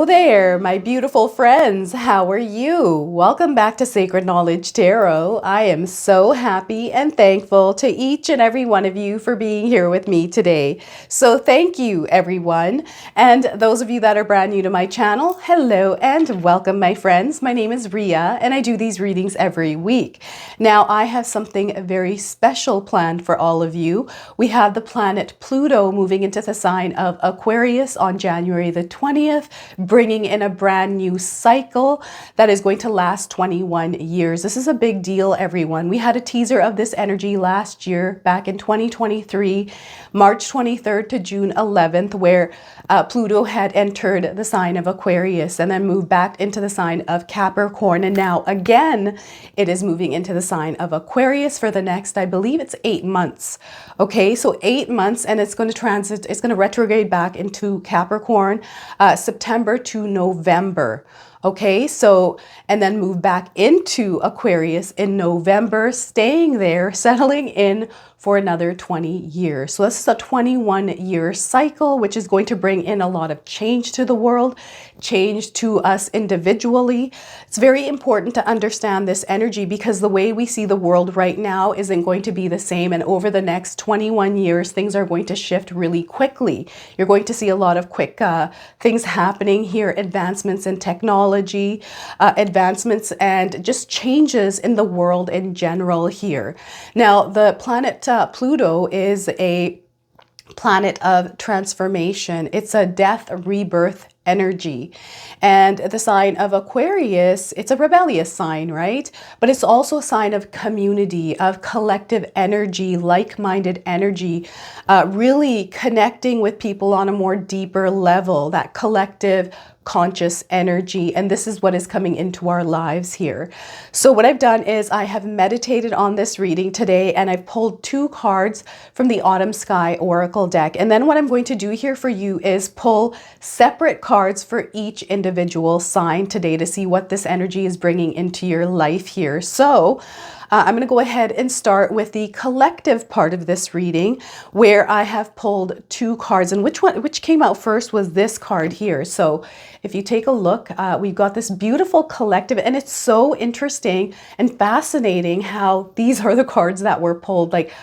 Hello there, my beautiful friends. How are you? Welcome back to Sacred Knowledge Tarot. I am so happy and thankful to each and every one of you for being here with me today. So thank you, everyone. And those of you that are brand new to my channel, hello and welcome, my friends. My name is Ria and I do these readings every week. Now, I have something very special planned for all of you. We have the planet Pluto moving into the sign of Aquarius on January the 20th, bringing in a brand new cycle that is going to last 21 years. This is a big deal, everyone. We had a teaser of this energy last year, back in 2023, March 23rd to June 11th, where Pluto had entered the sign of Aquarius and then moved back into the sign of Capricorn. And now again, it is moving into the sign of Aquarius for the next, I believe it's 8 months. Okay, so 8 months, and it's going to transit, it's going to retrograde back into Capricorn, September to November. Okay, so, and then move back into Aquarius in November, staying there, settling in for another 20 years. So this is a 21-year cycle, which is going to bring in a lot of change to the world, change to us individually. It's very important to understand this energy because the way we see the world right now isn't going to be the same. And over the next 21 years, things are going to shift really quickly. You're going to see a lot of quick things happening here, advancements in technology, advancements and just changes in the world in general here. Now, the planet Pluto is a planet of transformation. It's a death, rebirth energy. And the sign of Aquarius, it's a rebellious sign, right? But it's also a sign of community, of collective energy, like-minded energy, really connecting with people on a more deeper level, that collective conscious energy. And this is what is coming into our lives here. So what I've done is I have meditated on this reading today and I've pulled 2 cards from the Autumn Sky Oracle deck. And then what I'm going to do here for you is pull separate cards for each individual sign today to see what this energy is bringing into your life here. So I'm going to go ahead and start with the collective part of this reading where I have pulled 2 cards, and which came out first was this card here. So if you take a look, we've got this beautiful collective, and it's so interesting and fascinating how these are the cards that were pulled. Like,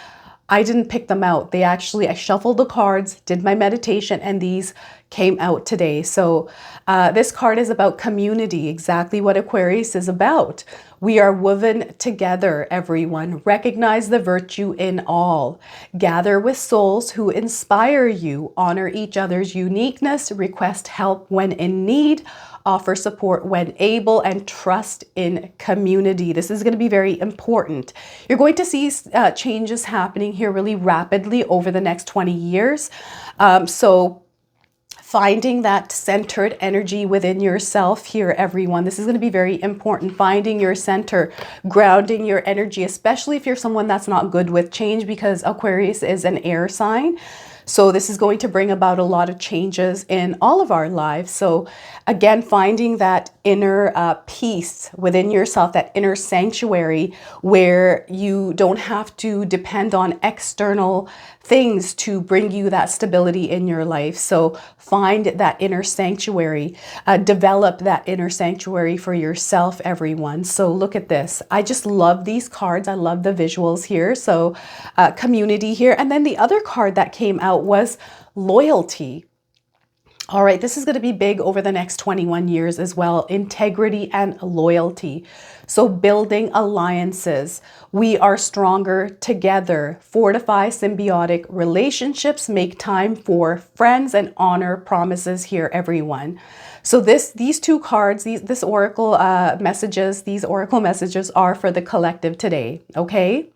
I didn't pick them out. I shuffled the cards, did my meditation, and these came out today. So this card is about community, exactly what Aquarius is about. We are woven together, everyone. Recognize the virtue in all. Gather with souls who inspire you. Honor each other's uniqueness. Request help when in need. Offer support when able, and trust in community. This is going to be very important. You're going to see changes happening here really rapidly over the next 20 years. So finding that centered energy within yourself here, everyone. This is going to be very important. Finding your center, grounding your energy, especially if you're someone that's not good with change, because Aquarius is an air sign. So this is going to bring about a lot of changes in all of our lives. So again, finding that inner peace within yourself, that inner sanctuary where you don't have to depend on external things to bring you that stability in your life. So find that inner sanctuary, develop that inner sanctuary for yourself, everyone. So look at this. I just love these cards. I love the visuals here. So community here. And then the other card that came out was loyalty. All right, this is going to be big over the next 21 years as well. Integrity and loyalty. So building alliances. We are stronger together. Fortify symbiotic relationships. Make time for friends and honor promises here, everyone. So these 2 cards, these oracle messages are for the collective today. Okay.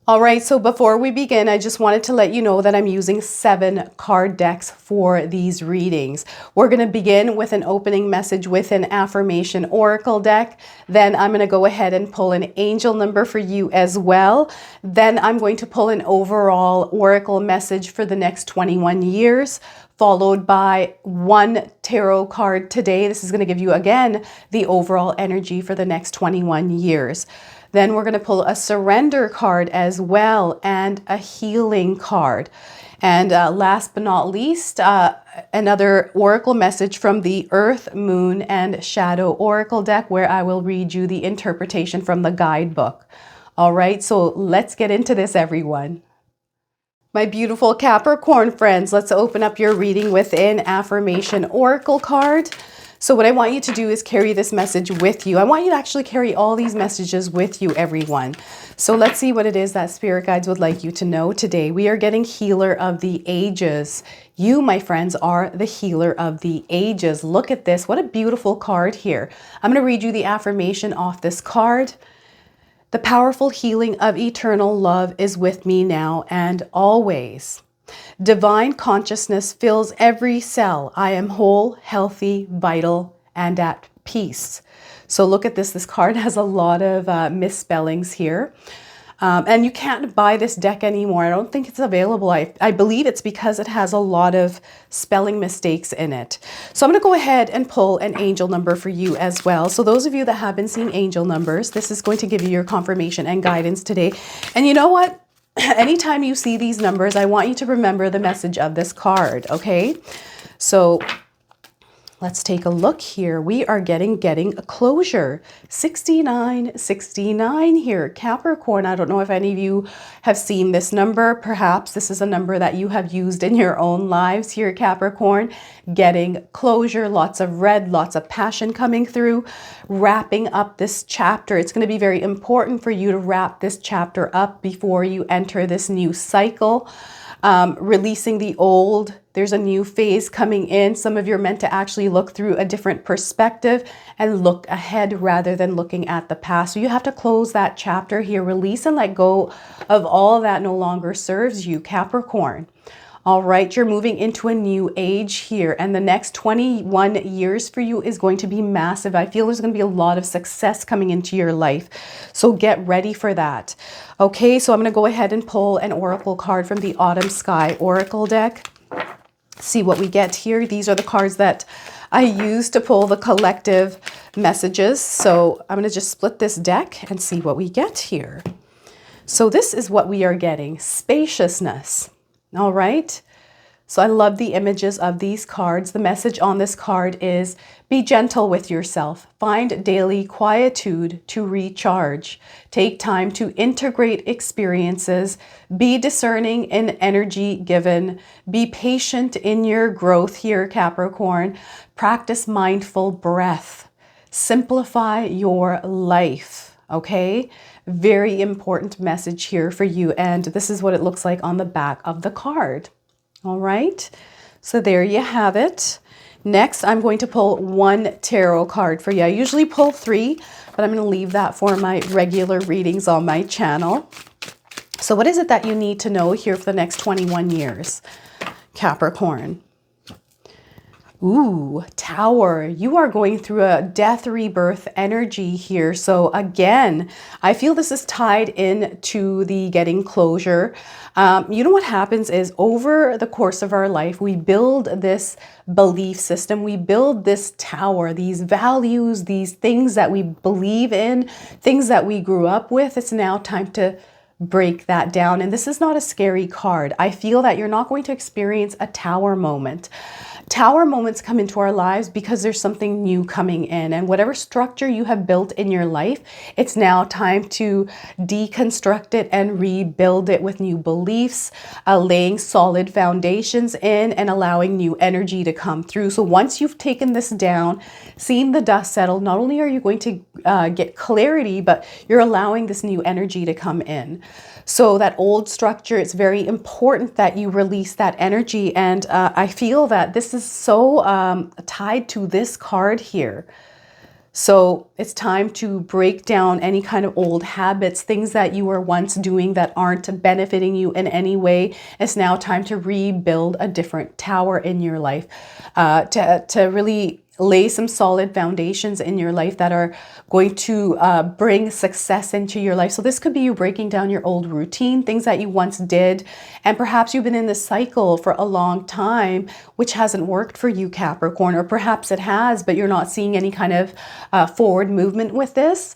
All right, so before we begin, I just wanted to let you know that I'm using 7 card decks for these readings. We're going to begin with an opening message with an affirmation oracle deck. Then I'm going to go ahead and pull an angel number for you as well. Then I'm going to pull an overall oracle message for the next 21 years, followed by 1 tarot card today. This is going to give you, again, the overall energy for the next 21 years. Then we're going to pull a surrender card as well, and a healing card. And last but not least, another oracle message from the Earth, Moon, and Shadow Oracle deck, where I will read you the interpretation from the guidebook. All right, so let's get into this, everyone. My beautiful Capricorn friends, let's open up your reading with an affirmation oracle card. So what I want you to do is carry this message with you. I want you to actually carry all these messages with you, everyone. So let's see what it is that spirit guides would like you to know today. We are getting healer of the ages. You, my friends, are the healer of the ages. Look at this. What a beautiful card here. I'm going to read you the affirmation off this card. The powerful healing of eternal love is with me now and always. Divine consciousness fills every cell. I am whole, healthy, vital, and at peace. So look at this. This card has a lot of misspellings here. And you can't buy this deck anymore. I don't think it's available. I believe it's because it has a lot of spelling mistakes in it. So I'm going to go ahead and pull an angel number for you as well. So those of you that have been seeing angel numbers, this is going to give you your confirmation and guidance today. And you know what? Anytime you see these numbers, I want you to remember the message of this card, okay? So let's take a look here. We are getting a closure. 6969 here. Capricorn, I don't know if any of you have seen this number. Perhaps this is a number that you have used in your own lives here, Capricorn. Getting closure, lots of red, lots of passion coming through, wrapping up this chapter. It's going to be very important for you to wrap this chapter up before you enter this new cycle. Releasing the old. There's a new phase coming in. Some of you are meant to actually look through a different perspective and look ahead rather than looking at the past. So you have to close that chapter here, release and let go of all that no longer serves you, Capricorn. All right, you're moving into a new age here, and the next 21 years for you is going to be massive. I feel there's going to be a lot of success coming into your life, so get ready for that. Okay, so I'm going to go ahead and pull an oracle card from the Autumn Sky Oracle deck. See what we get here. These are the cards that I use to pull the collective messages. So I'm going to just split this deck and see what we get here. So this is what we are getting. Spaciousness. All right. So I love the images of these cards. The message on this card is be gentle with yourself. Find daily quietude to recharge. Take time to integrate experiences. Be discerning in energy given. Be patient in your growth here, Capricorn. Practice mindful breath. Simplify your life. Okay. Very important message here for you. And this is what it looks like on the back of the card. All right. So there you have it. Next, I'm going to pull one tarot card for you. I usually pull 3, but I'm going to leave that for my regular readings on my channel. So what is it that you need to know here for the next 21 years, Capricorn? Ooh, Tower, you are going through a death rebirth energy here. So again, I feel this is tied in to the getting closure. You know what happens is over the course of our life, we build this belief system. We build this tower, these values, these things that we believe in, things that we grew up with. It's now time to break that down. And this is not a scary card. I feel that you're not going to experience a tower moment. Tower moments come into our lives because there's something new coming in, and whatever structure you have built in your life, it's now time to deconstruct it and rebuild it with new beliefs, laying solid foundations in and allowing new energy to come through. So once you've taken this down, seen the dust settle, not only are you going to get clarity, but you're allowing this new energy to come in. So that old structure, it's very important that you release that energy. And I feel that this is so tied to this card here. So it's time to break down any kind of old habits, things that you were once doing that aren't benefiting you in any way. It's now time to rebuild a different tower in your life, to really lay some solid foundations in your life that are going to bring success into your life. So this could be you breaking down your old routine, things that you once did, and perhaps you've been in this cycle for a long time, which hasn't worked for you, Capricorn, or perhaps it has, but you're not seeing any kind of forward movement with this.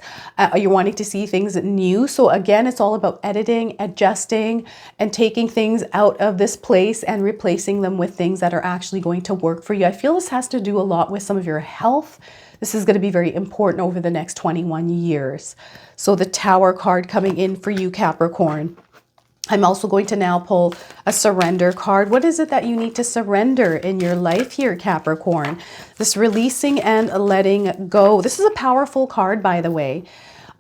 You're wanting to see things new. So again, it's all about editing, adjusting, and taking things out of this place and replacing them with things that are actually going to work for you. I feel this has to do a lot with some of your health. This is going to be very important over the next 21 years. So the Tower card coming in for you, Capricorn. I'm also going to now pull a surrender card. What is it that you need to surrender in your life here, Capricorn? This releasing and letting go. This is a powerful card, by the way.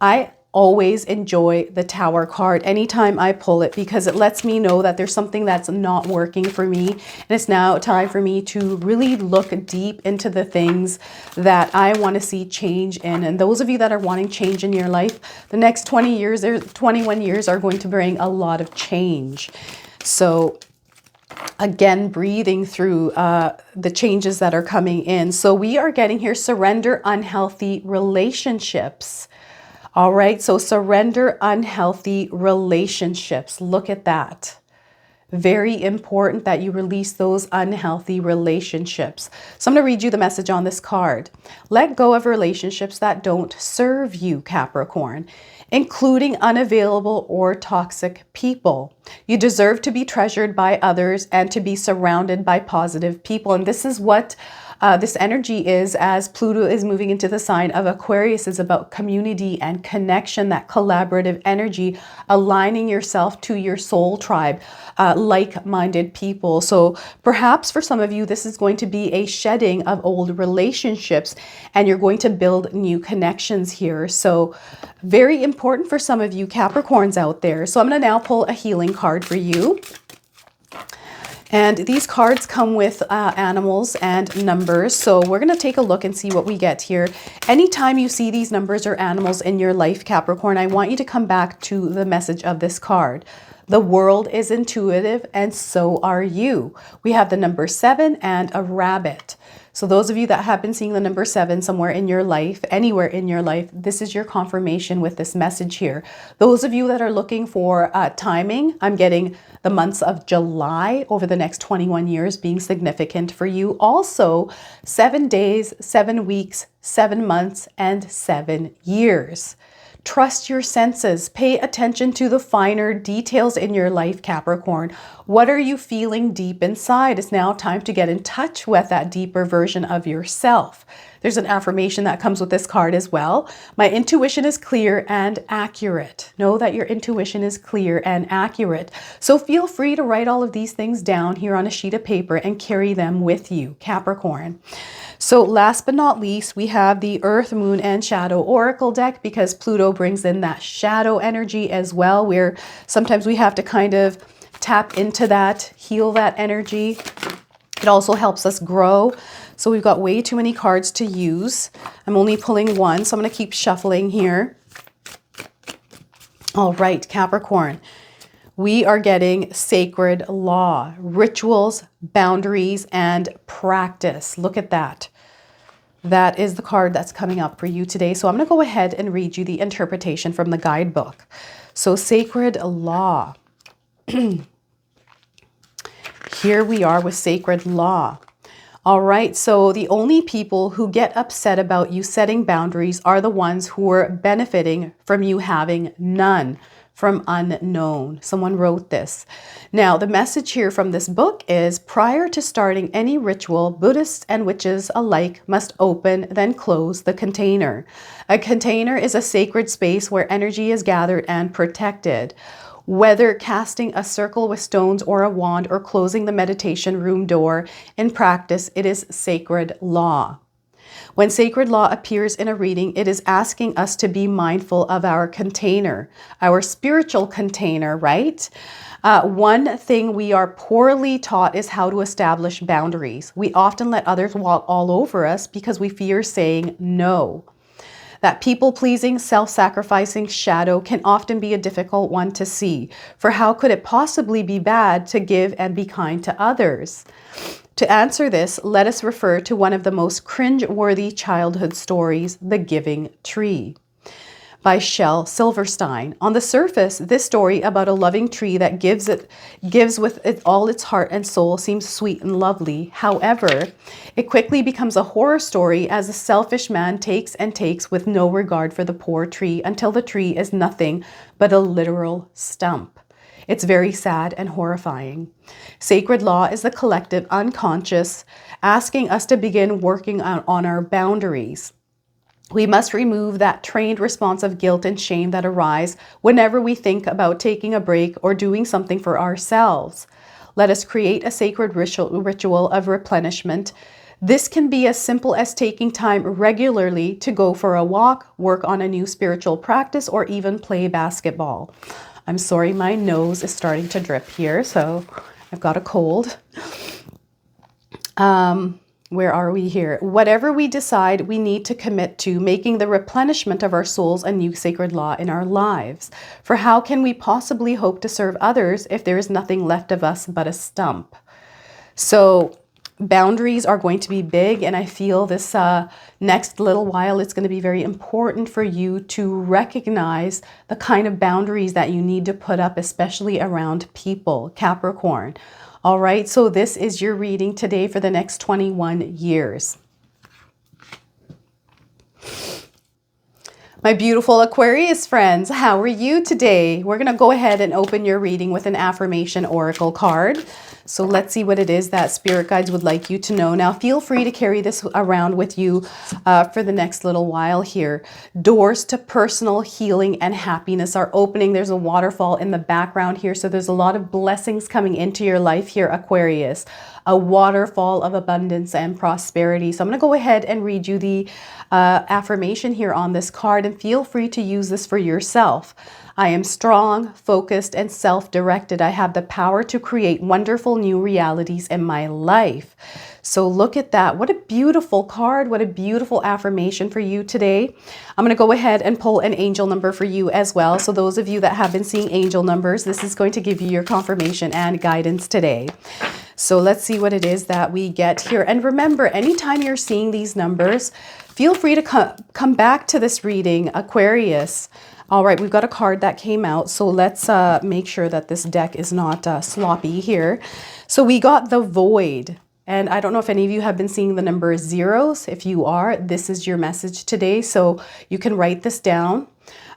I always enjoy the Tower card anytime I pull it because it lets me know that there's something that's not working for me. And it's now time for me to really look deep into the things that I want to see change in. And those of you that are wanting change in your life, the next 20 years or 21 years are going to bring a lot of change. So again, breathing through the changes that are coming in. So we are getting here, surrender unhealthy relationships. All right, so surrender unhealthy relationships. Look at that. Very important that you release those unhealthy relationships. So I'm going to read you the message on this card. Let go of relationships that don't serve you, Capricorn, including unavailable or toxic people. You deserve to be treasured by others and to be surrounded by positive people. And this is what this energy is as Pluto is moving into the sign of Aquarius, is about community and connection, that collaborative energy, aligning yourself to your soul tribe, like-minded people. So perhaps for some of you, this is going to be a shedding of old relationships and you're going to build new connections here. So very important for some of you Capricorns out there. So I'm going to now pull a healing card for you. And these cards come with animals and numbers. So we're going to take a look and see what we get here. Anytime you see these numbers or animals in your life, Capricorn, I want you to come back to the message of this card. The world is intuitive and so are you. We have the number 7 and a rabbit. So those of you that have been seeing the number 7 somewhere in your life, anywhere in your life, this is your confirmation with this message here. Those of you that are looking for timing, I'm getting the months of July over the next 21 years being significant for you. Also, 7 days, 7 weeks, 7 months, and 7 years. Trust your senses. Pay attention to the finer details in your life, Capricorn. What are you feeling deep inside? It's now time to get in touch with that deeper version of yourself. There's an affirmation that comes with this card as well. My intuition is clear and accurate. Know that your intuition is clear and accurate. So feel free to write all of these things down here on a sheet of paper and carry them with you, Capricorn. So last but not least, we have the Earth, Moon, and Shadow Oracle deck because Pluto brings in that shadow energy as well, where sometimes we have to kind of tap into that, heal that energy. It also helps us grow. So we've got way too many cards to use. I'm only pulling one, so I'm going to keep shuffling here. All right, Capricorn. We are getting sacred law, rituals, boundaries, and practice. Look at that. That is the card that's coming up for you today. So I'm going to go ahead and read you the interpretation from the guidebook. So sacred law. Here we are with sacred law. All right, so the only people who get upset about you setting boundaries are the ones who are benefiting from you having none. From unknown. Someone wrote this. Now, the message here from this book is, prior to starting any ritual, Buddhists and witches alike must open, then close the container. A container is a sacred space where energy is gathered and protected. Whether casting a circle with stones or a wand or closing the meditation room door, in practice, it is sacred law. When sacred law appears in a reading, it is asking us to be mindful of our container, our spiritual container, right? One thing we are poorly taught is how to establish boundaries. We often let others walk all over us because we fear saying no. That people-pleasing, self-sacrificing shadow can often be a difficult one to see. For how could it possibly be bad to give and be kind to others? To answer this, let us refer to one of the most cringe-worthy childhood stories, The Giving Tree, by Shel Silverstein. On the surface, this story about a loving tree that gives with all its heart and soul seems sweet and lovely. However, it quickly becomes a horror story as a selfish man takes and takes with no regard for the poor tree until the tree is nothing but a literal stump. It's very sad and horrifying. Sacred law is the collective unconscious asking us to begin working on our boundaries. We must remove that trained response of guilt and shame that arise whenever we think about taking a break or doing something for ourselves. Let us create a sacred ritual of replenishment. This can be as simple as taking time regularly to go for a walk, work on a new spiritual practice, or even play basketball. I'm sorry, my nose is starting to drip here, so I've got a cold. Where are we here? Whatever we decide, we need to commit to making the replenishment of our souls a new sacred law in our lives. For how can we possibly hope to serve others if there is nothing left of us but a stump? So boundaries are going to be big, and I feel this next little while it's going to be very important for you to recognize the kind of boundaries that you need to put up, especially around people, Capricorn. All right, so this is your reading today for the next 21 years. My beautiful Aquarius friends, how are you today? We're going to go ahead and open your reading with an affirmation oracle card. So let's see what it is that spirit guides would like you to know. Now, feel free to carry this around with you for the next little while here. Doors to personal healing and happiness are opening. There's a waterfall in the background here. So there's a lot of blessings coming into your life here, Aquarius. A waterfall of abundance and prosperity. So I'm going to go ahead and read you the affirmation here on this card, and feel free to use this for yourself. I am strong, focused, and self-directed. I have the power to create wonderful new realities in my life. So look at that. What a beautiful card. What a beautiful affirmation for you today. I'm going to go ahead and pull an angel number for you as well. So those of you that have been seeing angel numbers, this is going to give you your confirmation and guidance today. So let's see what it is that we get here. And remember, anytime you're seeing these numbers, feel free to come back to this reading, Aquarius. All right, we've got a card that came out, so let's make sure that this deck is not sloppy here. So we got the Void, and I don't know if any of you have been seeing the number zeros. If you are, this is your message today, so you can write this down.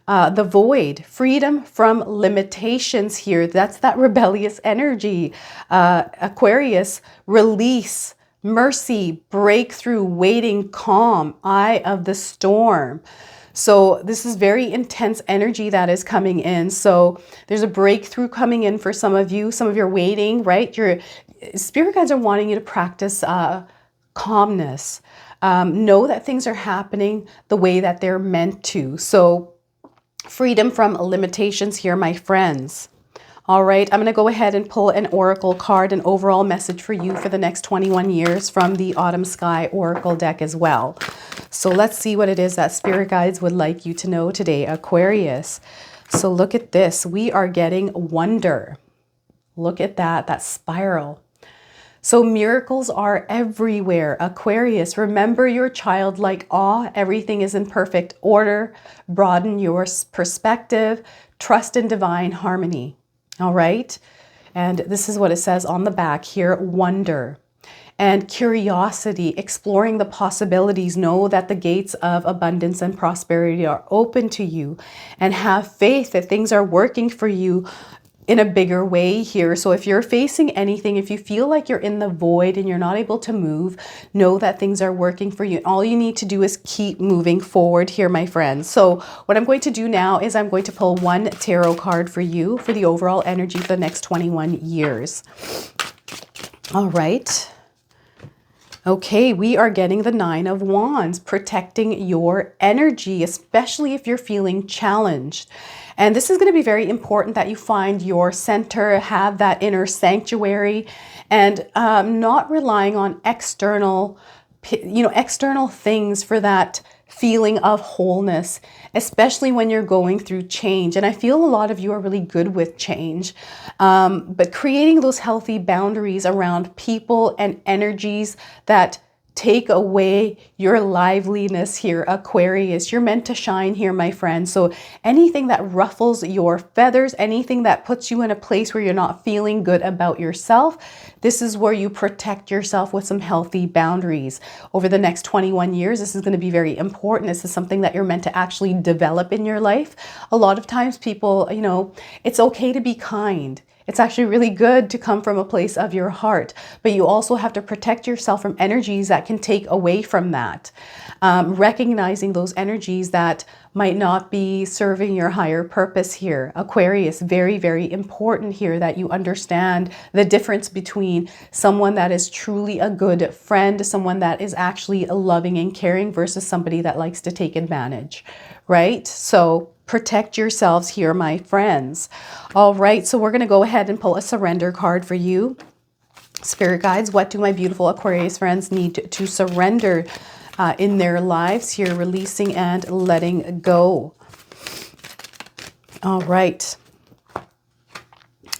The Void, freedom from limitations here. That's that rebellious energy. Aquarius, release, mercy, breakthrough, waiting, calm, eye of the storm. So this is very intense energy that is coming in. So there's a breakthrough coming in for some of you. Some of you are waiting, right? Your spirit guides are wanting you to practice calmness. Know that things are happening the way that they're meant to. So freedom from limitations here, my friends. All right, I'm going to go ahead and pull an oracle card, an overall message for you for the next 21 years from the Autumn Sky Oracle deck as well. So let's see what it is that spirit guides would like you to know today, Aquarius. So look at this. We are getting wonder. Look at that spiral. So miracles are everywhere, Aquarius. Remember your childlike awe. Everything is in perfect order. Broaden your perspective. Trust in divine harmony. All right. And this is what it says on the back here. Wonder and curiosity, exploring the possibilities. Know that the gates of abundance and prosperity are open to you, and have faith that things are working for you in a bigger way here. So if you're facing anything, if you feel like you're in the void and you're not able to move, know that things are working for you. All you need to do is keep moving forward here, my friends. So what I'm going to do now is I'm going to pull one tarot card for you for the overall energy for the next 21 years. All right. Okay, we are getting the Nine of Wands, protecting your energy, especially if you're feeling challenged. And this is going to be very important that you find your center, have that inner sanctuary, and not relying on external things for that feeling of wholeness, especially when you're going through change. And I feel a lot of you are really good with change, but creating those healthy boundaries around people and energies that take away your liveliness here, Aquarius. You're meant to shine here, my friend. So anything that ruffles your feathers, anything that puts you in a place where you're not feeling good about yourself, this is where you protect yourself with some healthy boundaries. Over the next 21 years, this is going to be very important. This is something that you're meant to actually develop in your life. A lot of times people, you know, it's okay to be kind. It's actually really good to come from a place of your heart, but you also have to protect yourself from energies that can take away from that. Recognizing those energies that might not be serving your higher purpose here. Aquarius, very, very important here that you understand the difference between someone that is truly a good friend, someone that is actually loving and caring versus somebody that likes to take advantage, right? So protect yourselves here, my friends. All right, so we're going to go ahead and pull a surrender card for you. Spirit guides, what do my beautiful Aquarius friends need to surrender in their lives here? Releasing and letting go. All right.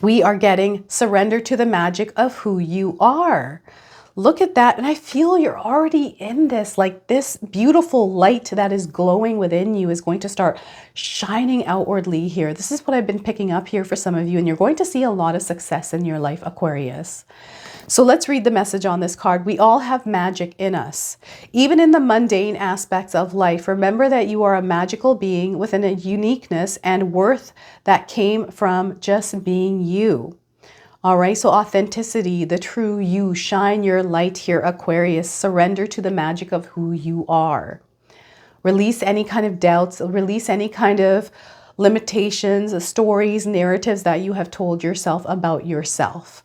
We are getting surrender to the magic of who you are. Look at that. And I feel you're already in this, like this beautiful light that is glowing within you is going to start shining outwardly here. This is what I've been picking up here for some of you, and you're going to see a lot of success in your life, Aquarius. So let's read the message on this card. We all have magic in us. Even in the mundane aspects of life, remember that you are a magical being with a uniqueness and worth that came from just being you. All right, so authenticity, the true you, shine your light here, Aquarius. Surrender to the magic of who you are. Release any kind of doubts, release any kind of limitations, stories, narratives that you have told yourself about yourself.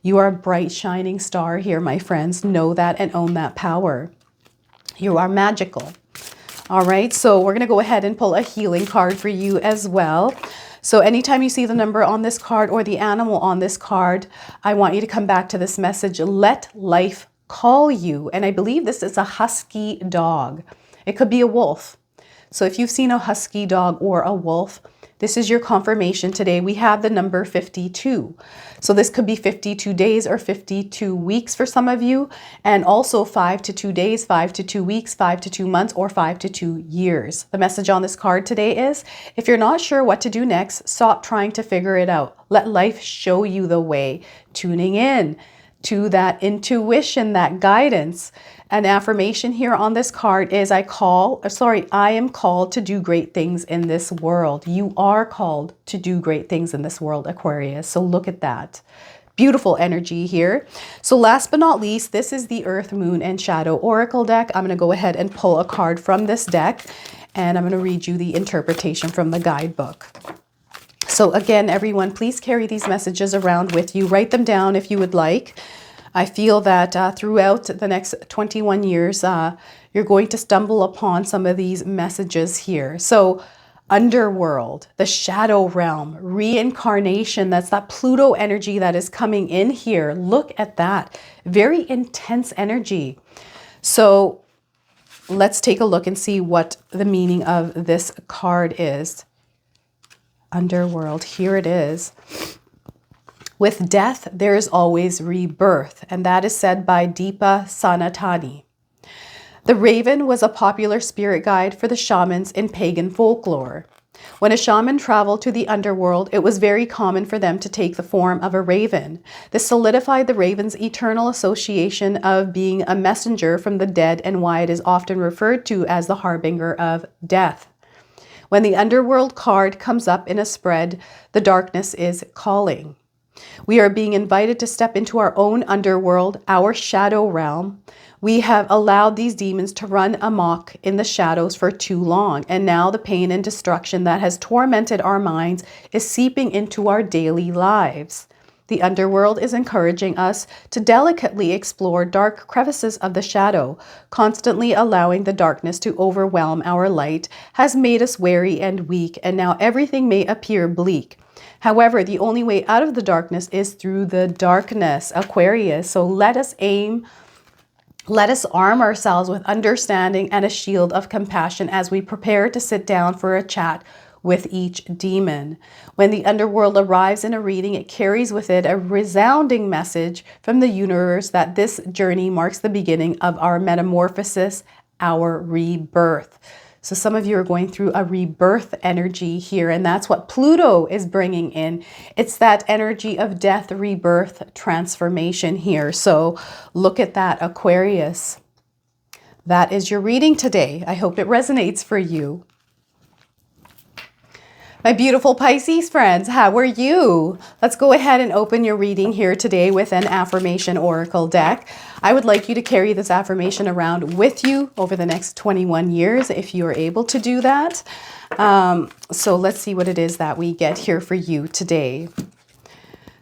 You are a bright, shining star here, my friends. Know that and own that power. You are magical. All right, so we're going to go ahead and pull a healing card for you as well. So anytime you see the number on this card or the animal on this card, I want you to come back to this message. Let life call you. And I believe this is a husky dog. It could be a wolf. So if you've seen a husky dog or a wolf, this is your confirmation today. We have the number 52. So this could be 52 days or 52 weeks for some of you. And also 5 to 2 days, 5 to 2 weeks, 5 to 2 months, or 5 to 2 years. The message on this card today is, if you're not sure what to do next, stop trying to figure it out. Let life show you the way. Tuning in to that intuition, that guidance. An affirmation here on this card is, I am called to do great things in this world. You are called to do great things in this world, Aquarius. So look at that. Beautiful energy here. So last but not least, this is the Earth, Moon, and Shadow Oracle deck. I'm going to go ahead and pull a card from this deck, and I'm going to read you the interpretation from the guidebook. So again, everyone, please carry these messages around with you. Write them down if you would like. I feel that throughout the next 21 years, you're going to stumble upon some of these messages here. So underworld, the shadow realm, reincarnation, that's that Pluto energy that is coming in here. Look at that. Very intense energy. So let's take a look and see what the meaning of this card is. Underworld, here it is. With death, there is always rebirth, and that is said by Deepa Sanatani. The raven was a popular spirit guide for the shamans in pagan folklore. When a shaman traveled to the underworld, it was very common for them to take the form of a raven. This solidified the raven's eternal association of being a messenger from the dead, and why it is often referred to as the harbinger of death. When the underworld card comes up in a spread, the darkness is calling. We are being invited to step into our own underworld, our shadow realm. We have allowed these demons to run amok in the shadows for too long, and now the pain and destruction that has tormented our minds is seeping into our daily lives. The underworld is encouraging us to delicately explore dark crevices of the shadow. Constantly allowing the darkness to overwhelm our light has made us weary and weak, and now everything may appear bleak. However, the only way out of the darkness is through the darkness, Aquarius. So let us aim Let us arm ourselves with understanding and a shield of compassion as we prepare to sit down for a chat with each demon. When the underworld arrives in a reading, it carries with it a resounding message from the universe that this journey marks the beginning of our metamorphosis, our rebirth. So some of you are going through a rebirth energy here, and that's what Pluto is bringing in. It's that energy of death, rebirth, transformation here. So look at that, Aquarius. That is your reading today. I hope it resonates for you. My beautiful Pisces friends, how are you? Let's go ahead and open your reading here today with an affirmation oracle deck. I would like you to carry this affirmation around with you over the next 21 years if you are able to do that. So let's see what it is that we get here for you today.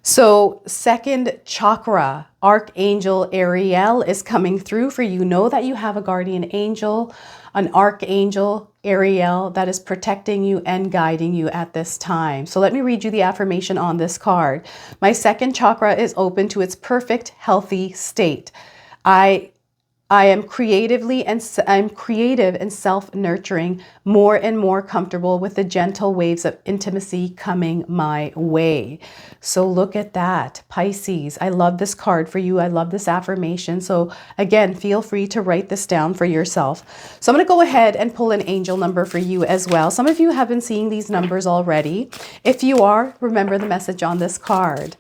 So second chakra, Archangel Ariel is coming through for you. Know that you have a guardian angel, an Archangel Ariel that is protecting you and guiding you at this time. So let me read you the affirmation on this card. My second chakra is open to its perfect, healthy state. I am creative and self-nurturing, more and more comfortable with the gentle waves of intimacy coming my way. So look at that, Pisces. I love this card for you. I love this affirmation. So again, feel free to write this down for yourself. So I'm going to go ahead and pull an angel number for you as well. Some of you have been seeing these numbers already. If you are, remember the message on this card.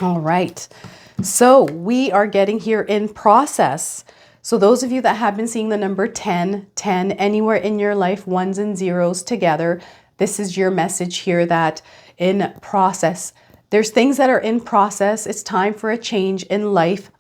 All right. So we are getting here in process. So those of you that have been seeing the number 10, anywhere in your life, ones and zeros together, this is your message here that in process. There's things that are in process. It's time for a change in life,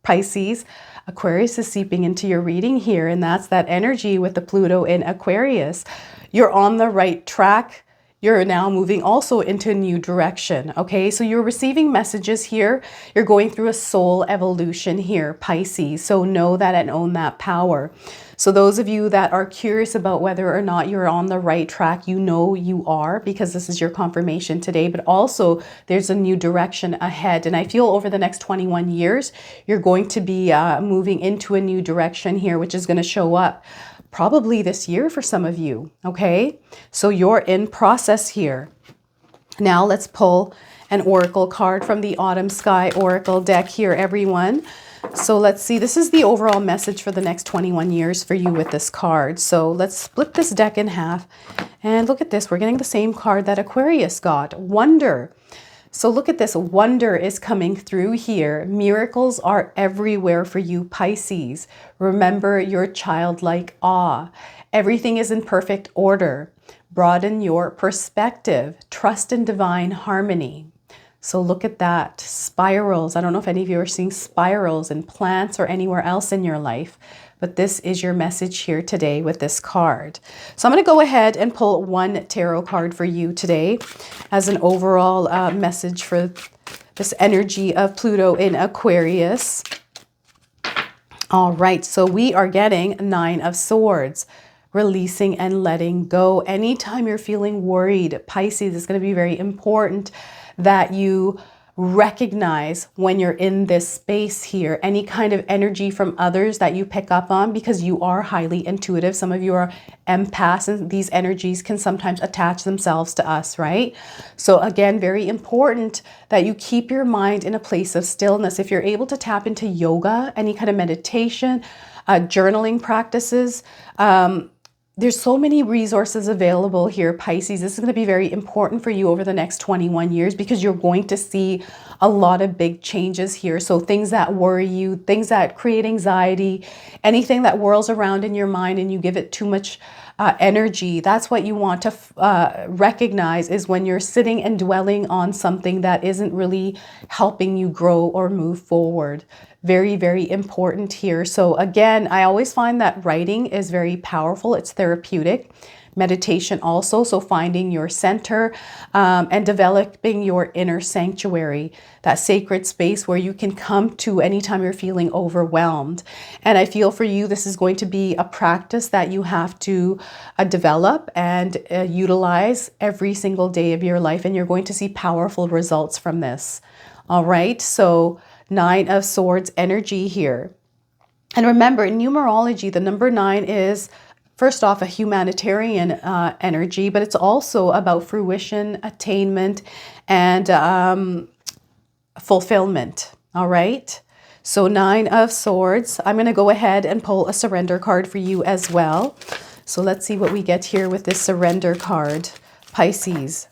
Pisces. Aquarius is seeping into your reading here, and that's that energy with the Pluto in Aquarius. You're on the right track. You're now moving also into a new direction, okay? So you're receiving messages here. You're going through a soul evolution here, Pisces. So know that and own that power. So those of you that are curious about whether or not you're on the right track, you know you are, because this is your confirmation today. But also there's a new direction ahead. And I feel over the next 21 years, you're going to be moving into a new direction here, which is going to show up probably this year for some of you, okay? So you're in process here. Now let's pull an oracle card from the Autumn Sky Oracle deck here, everyone. So let's see, this is the overall message for the next 21 years for you with this card. So let's split this deck in half and look at this. We're getting the same card that Aquarius got, Wonder. So look at this, wonder is coming through here. Miracles are everywhere for you, Pisces. Remember your childlike awe. Everything is in perfect order. Broaden your perspective. Trust in divine harmony. So look at that, spirals. I don't know if any of you are seeing spirals in plants or anywhere else in your life, but this is your message here today with this card. So I'm going to go ahead and pull one tarot card for you today as an overall message for this energy of Pluto in Aquarius. All right, so we are getting Nine of Swords, releasing and letting go. Anytime you're feeling worried, Pisces, it's going to be very important that you recognize when you're in this space here, any kind of energy from others that you pick up on, because you are highly intuitive. Some of you are empaths, and these energies can sometimes attach themselves to us, right? So again, very important that you keep your mind in a place of stillness. If you're able to tap into yoga, any kind of meditation, journaling practices, there's so many resources available here, Pisces. This is going to be very important for you over the next 21 years because you're going to see a lot of big changes here. So things that worry you, things that create anxiety, anything that whirls around in your mind and you give it too much energy, that's what you want to recognize is when you're sitting and dwelling on something that isn't really helping you grow or move forward. Very, very important here. So again, I always find that writing is very powerful. It's therapeutic. Meditation also. So finding your center and developing your inner sanctuary, that sacred space where you can come to anytime you're feeling overwhelmed. And I feel for you, this is going to be a practice that you have to develop and utilize every single day of your life. And you're going to see powerful results from this. All right. So Nine of Swords energy here. And remember, in numerology, the number 9 is, first off, a humanitarian energy, but it's also about fruition, attainment, and fulfillment. All right. So 9 of Swords. I'm going to go ahead and pull a surrender card for you as well. So let's see what we get here with this surrender card, Pisces.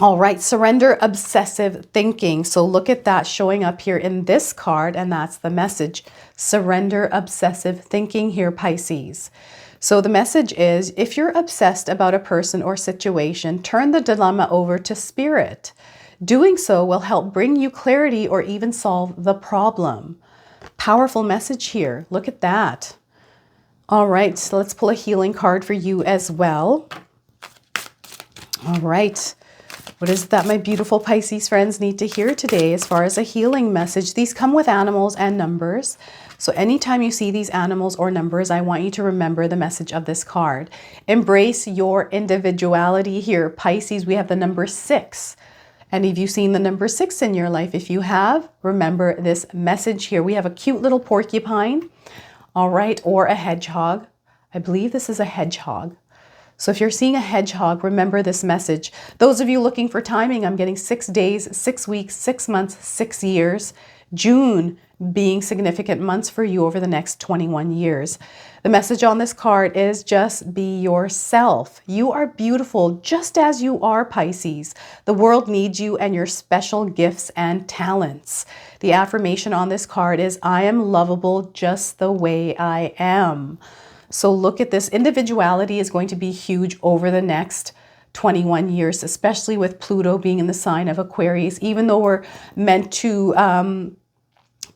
All right, surrender obsessive thinking. So look at that showing up here in this card, and that's the message. Surrender obsessive thinking here, Pisces. So the message is, if you're obsessed about a person or situation, turn the dilemma over to spirit. Doing so will help bring you clarity or even solve the problem. Powerful message here. Look at that. All right, so let's pull a healing card for you as well. All right. What is that my beautiful Pisces friends need to hear today as far as a healing message? These come with animals and numbers. So anytime you see these animals or numbers, I want you to remember the message of this card. Embrace your individuality here. Pisces, we have the number 6. And have you seen the number 6 in your life? If you have, remember this message here. We have a cute little porcupine, all right, or a hedgehog. I believe this is a hedgehog. So if you're seeing a hedgehog, remember this message. Those of you looking for timing, I'm getting 6 days, 6 weeks, 6 months, 6 years. June being significant months for you over the next 21 years. The message on this card is just be yourself. You are beautiful just as you are, Pisces. The world needs you and your special gifts and talents. The affirmation on this card is, I am lovable just the way I am. So look at this. Individuality is going to be huge over the next 21 years, especially with Pluto being in the sign of Aquarius. Even though we're meant to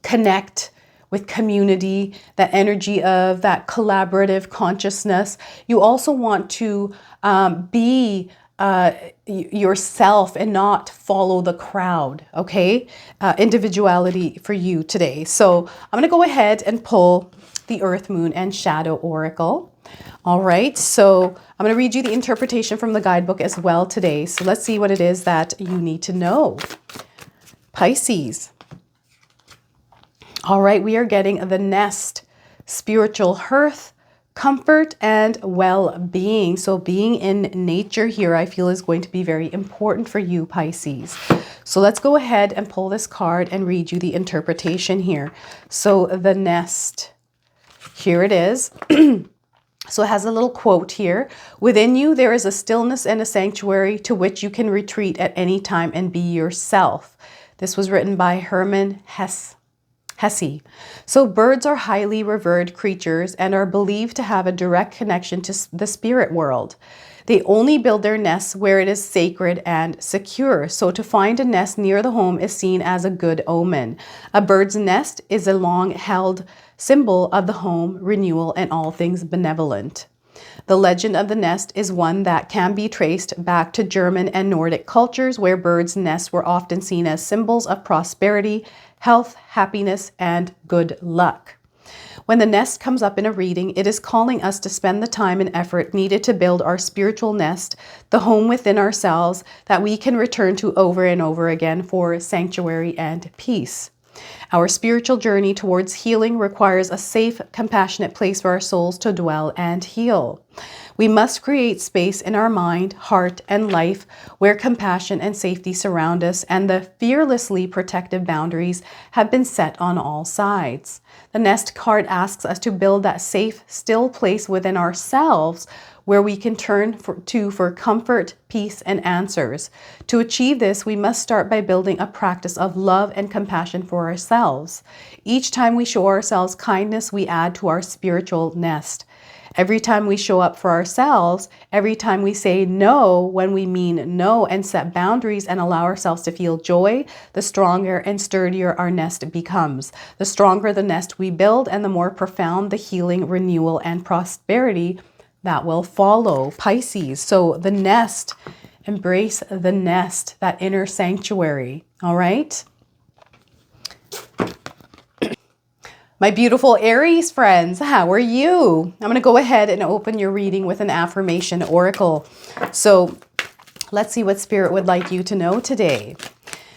connect with community, that energy of that collaborative consciousness, you also want to be yourself and not follow the crowd, okay? Individuality for you today. So I'm going to go ahead and pull the Earth, Moon, and Shadow Oracle. All right, so I'm going to read you the interpretation from the guidebook as well today. So let's see what it is that you need to know. Pisces. All right, we are getting the nest, spiritual hearth, comfort, and well-being. So being in nature here, I feel, is going to be very important for you, Pisces. So let's go ahead and pull this card and read you the interpretation here. So the nest, here it is. So it has a little quote here. Within you, there is a stillness and a sanctuary to which you can retreat at any time and be yourself. This was written by Hermann Hesse. So birds are highly revered creatures and are believed to have a direct connection to the spirit world. They only build their nests where it is sacred and secure. So to find a nest near the home is seen as a good omen. A bird's nest is a long-held symbol of the home, renewal, and all things benevolent. The legend of the nest is one that can be traced back to German and Nordic cultures, where birds' nests were often seen as symbols of prosperity, health, happiness, and good luck. When the nest comes up in a reading, it is calling us to spend the time and effort needed to build our spiritual nest, the home within ourselves that we can return to over and over again for sanctuary and peace. Our spiritual journey towards healing requires a safe, compassionate place for our souls to dwell and heal. We must create space in our mind, heart, and life where compassion and safety surround us and the fearlessly protective boundaries have been set on all sides. The nest card asks us to build that safe, still place within ourselves where we can turn for comfort, peace, and answers. To achieve this, we must start by building a practice of love and compassion for ourselves. Each time we show ourselves kindness, we add to our spiritual nest. Every time we show up for ourselves, every time we say no when we mean no and set boundaries and allow ourselves to feel joy, the stronger and sturdier our nest becomes. The stronger the nest we build and the more profound the healing, renewal, and prosperity that will follow. Pisces. So the nest, embrace the nest, that inner sanctuary. All right. My beautiful Aries friends, how are you? I'm going to go ahead and open your reading with an affirmation oracle. So let's see what Spirit would like you to know today.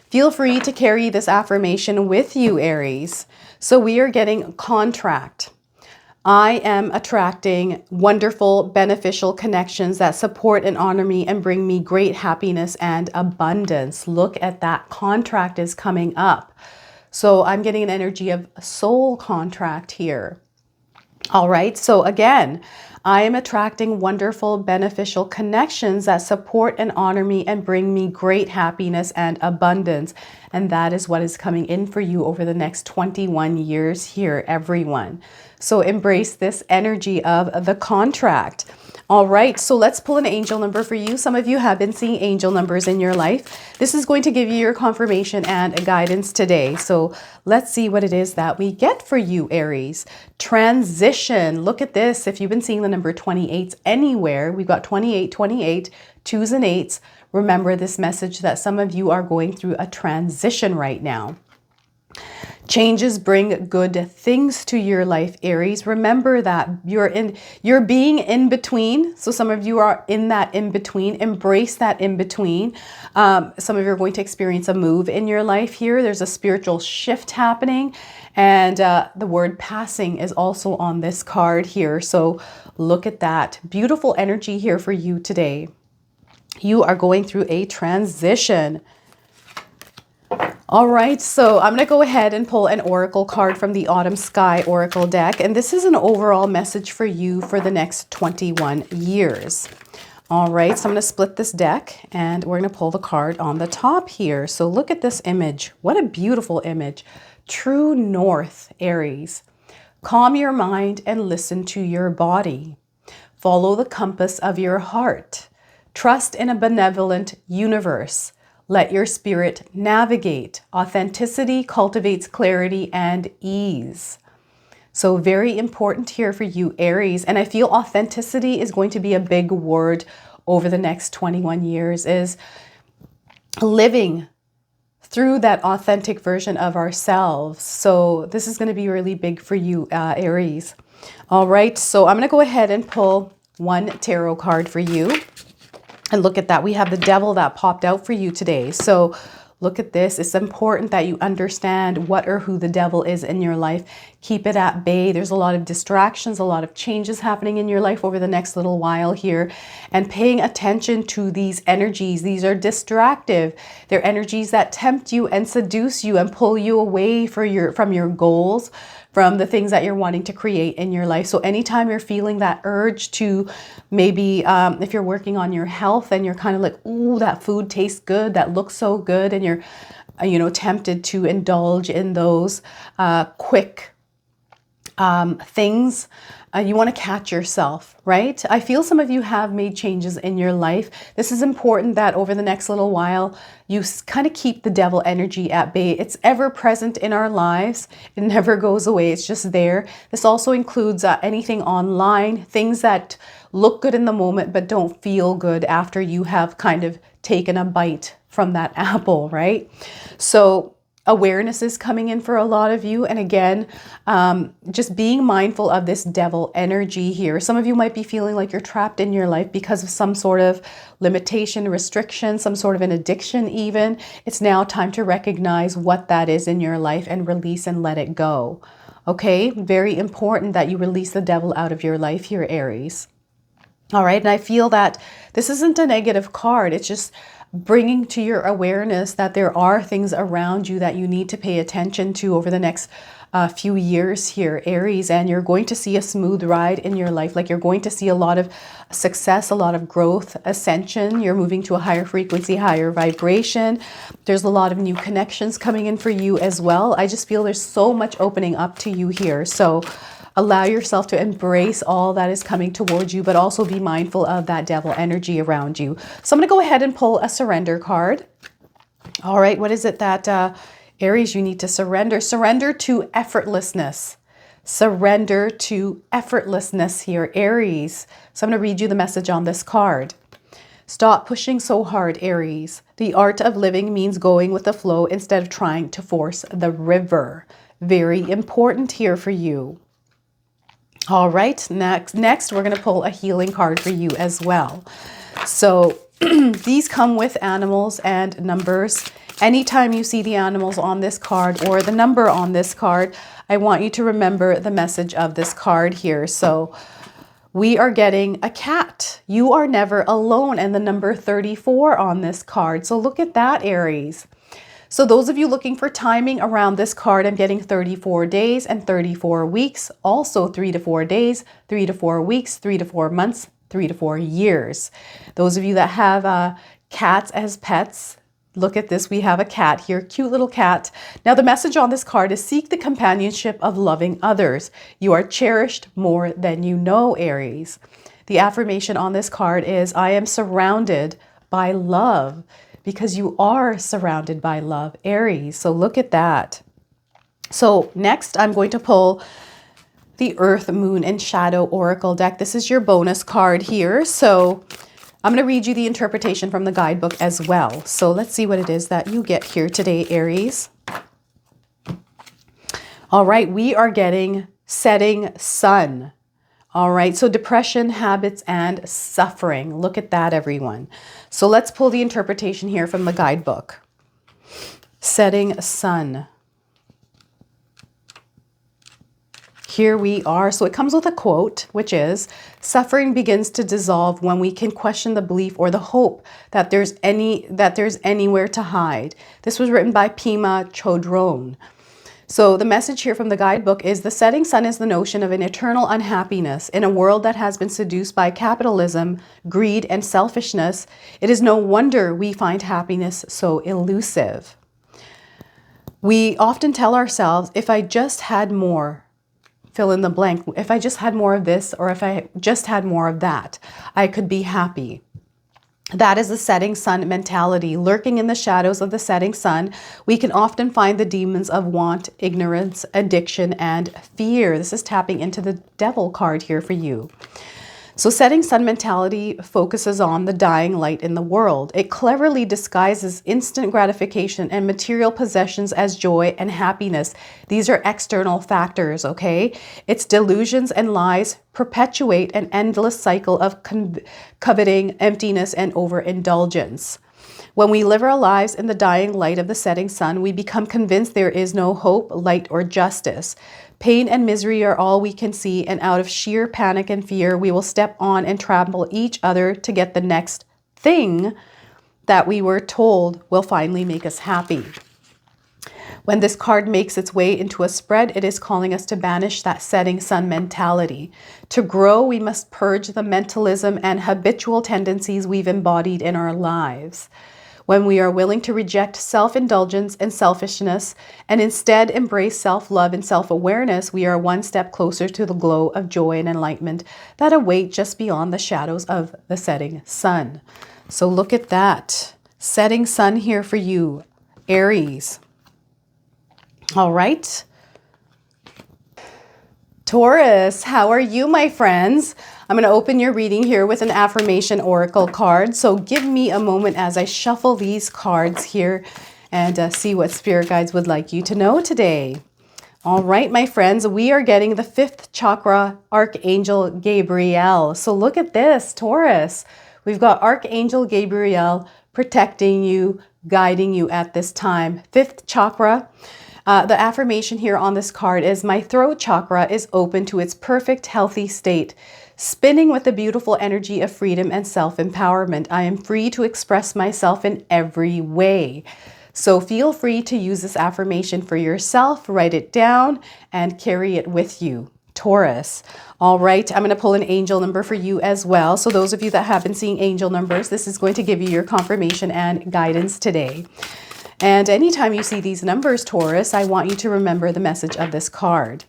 Feel free to carry this affirmation with you, Aries. So we are getting contract. I am attracting wonderful, beneficial connections that support and honor me and bring me great happiness and abundance. Look at that. Contract is coming up. So I'm getting an energy of soul contract here. All right. So again, I am attracting wonderful, beneficial connections that support and honor me and bring me great happiness and abundance. And that is what is coming in for you over the next 21 years here, everyone. So embrace this energy of the contract. All right, so let's pull an angel number for you. Some of you have been seeing angel numbers in your life. This is going to give you your confirmation and a guidance today. So let's see what it is that we get for you, Aries. Transition. Look at this. If you've been seeing the number 28 anywhere, we've got 28, 28, 2s and 8s. Remember this message that some of you are going through a transition right now. Changes bring good things to your life, Aries. Remember that you're being in between. So some of you are in that in between. Embrace that in between. Some of you are going to experience a move in your life here. There's a spiritual shift happening. And the word passing is also on this card here. So look at that. Beautiful energy here for you today. You are going through a transition. All right, so I'm going to go ahead and pull an oracle card from the Autumn Sky Oracle deck. And this is an overall message for you for the next 21 years. All right, so I'm going to split this deck and we're going to pull the card on the top here. So look at this image. What a beautiful image. True North, Aries. Calm your mind and listen to your body. Follow the compass of your heart. Trust in a benevolent universe. Let your spirit navigate. Authenticity cultivates clarity and ease. So very important here for you, Aries. And I feel authenticity is going to be a big word over the next 21 years, is living through that authentic version of ourselves. So this is going to be really big for you, Aries. All right, so I'm going to go ahead and pull one tarot card for you. And look at that. We have the Devil that popped out for you today. So look at this. It's important that you understand what or who the devil is in your life. Keep it at bay. There's a lot of distractions, a lot of changes happening in your life over the next little while here. And paying attention to these energies. These are distractive. They're energies that tempt you and seduce you and pull you away from your goals, from the things that you're wanting to create in your life. So anytime you're feeling that urge to maybe, if you're working on your health and you're kind of like, ooh, that food tastes good, that looks so good, and you're, tempted to indulge in those quick things, you want to catch yourself, right? I feel some of you have made changes in your life. This is important that over the next little while, you kind of keep the devil energy at bay. It's ever present in our lives. It never goes away. It's just there. This also includes anything online, things that look good in the moment, but don't feel good after you have kind of taken a bite from that apple, right? So awareness is coming in for a lot of you. And again, just being mindful of this devil energy here. Some of you might be feeling like you're trapped in your life because of some sort of limitation, restriction, some sort of an addiction even. It's now time to recognize what that is in your life and release and let it go. Okay, very important that you release the devil out of your life here, Aries. All right, and I feel that this isn't a negative card. It's just bringing to your awareness that there are things around you that you need to pay attention to over the next few years here, Aries, and you're going to see a smooth ride in your life. Like you're going to see a lot of success, a lot of growth, ascension. You're moving to a higher frequency, higher vibration. There's a lot of new connections coming in for you as well. I just feel there's so much opening up to you here. So allow yourself to embrace all that is coming towards you, but also be mindful of that devil energy around you. So I'm going to go ahead and pull a surrender card. All right, what is it that Aries, you need to surrender? Surrender to effortlessness. Surrender to effortlessness here, Aries. So I'm going to read you the message on this card. Stop pushing so hard, Aries. The art of living means going with the flow instead of trying to force the river. Very important here for you. All right, next we're going to pull a healing card for you as well. So these come with animals and numbers Anytime you see the animals on this card or the number on this card, I want you to remember the message of this card here. So we are getting a cat. You are never alone, and the number 34 on this card. So look at that, Aries. So those of you looking for timing around this card, I'm getting 34 days and 34 weeks. Also 3 to 4 days, 3 to 4 weeks, 3 to 4 months, 3 to 4 years. Those of you that have cats as pets, look at this. We have a cat here, cute little cat. Now the message on this card is seek the companionship of loving others. You are cherished more than you know, Aries. The affirmation on this card is I am surrounded by love, because you are surrounded by love, Aries. So look at that. So next I'm going to pull the Earth, Moon, and Shadow Oracle deck. This is your bonus card here. So I'm going to read you the interpretation from the guidebook as well. So let's see what it is that you get here today, Aries. All right, we are getting setting sun. All right, so depression, habits, and suffering. Look at that, everyone. So let's pull the interpretation here from the guidebook. Setting sun. Here we are. So it comes with a quote, which is, suffering begins to dissolve when we can question the belief or the hope that there's anywhere to hide. This was written by Pema Chodron. So the message here from the guidebook is the setting sun is the notion of an eternal unhappiness in a world that has been seduced by capitalism, greed, and selfishness. It is no wonder we find happiness so elusive. We often tell ourselves, if I just had more, fill in the blank, if I just had more of this, or if I just had more of that, I could be happy. That is the setting sun mentality. Lurking in the shadows of the setting sun, we can often find the demons of want, ignorance, addiction, and fear. This is tapping into the devil card here for you. So setting sun mentality focuses on the dying light in the world. It cleverly disguises instant gratification and material possessions as joy and happiness. These are external factors, okay? Its delusions and lies perpetuate an endless cycle of coveting, emptiness, and overindulgence. When we live our lives in the dying light of the setting sun, we become convinced there is no hope, light, or justice. Pain and misery are all we can see, and out of sheer panic and fear, we will step on and trample each other to get the next thing that we were told will finally make us happy. When this card makes its way into a spread, it is calling us to banish that setting sun mentality. To grow, we must purge the mentalism and habitual tendencies we've embodied in our lives. When we are willing to reject self-indulgence and selfishness and instead embrace self-love and self-awareness, we are one step closer to the glow of joy and enlightenment that await just beyond the shadows of the setting sun. So look at that. Setting sun here for you, Aries. All right. Taurus, how are you, my friends? I'm going to open your reading here with an affirmation oracle card. So give me a moment as I shuffle these cards here and see what spirit guides would like you to know today. All right, my friends, we are getting the 5th chakra, Archangel Gabriel. So look at this, Taurus. We've got Archangel Gabriel protecting you, guiding you at this time. 5th chakra. The affirmation here on this card is my throat chakra is open to its perfect healthy state, spinning with the beautiful energy of freedom and self-empowerment. I am free to express myself in every way. So feel free to use this affirmation for yourself, write it down, and carry it with you. Taurus. All right, I'm going to pull an angel number for you as well. So those of you that have been seeing angel numbers, this is going to give you your confirmation and guidance today. And anytime you see these numbers, Taurus, I want you to remember the message of this card.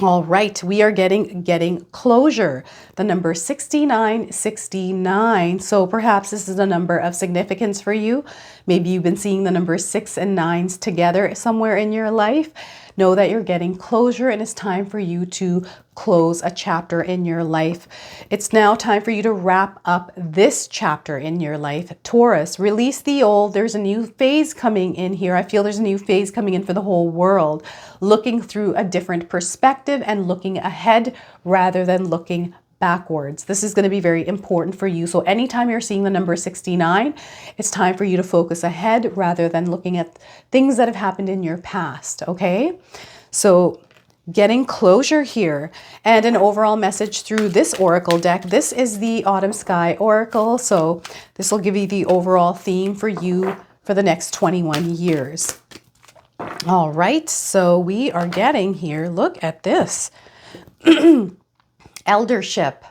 All right, we are getting closure. The number 6969. So perhaps this is a number of significance for you. Maybe you've been seeing the numbers 6 and 9s together somewhere in your life. Know that you're getting closure and it's time for you to close a chapter in your life. It's now time for you to wrap up this chapter in your life. Taurus, release the old. There's a new phase coming in here. I feel there's a new phase coming in for the whole world. Looking through a different perspective and looking ahead rather than looking backwards. This is going to be very important for you. So anytime you're seeing the number 69, it's time for you to focus ahead rather than looking at things that have happened in your past, okay? So getting closure here and an overall message through this oracle deck. This is the Autumn Sky Oracle. So this will give you the overall theme for you for the next 21 years. All right, so we are getting here, look at this. Eldership,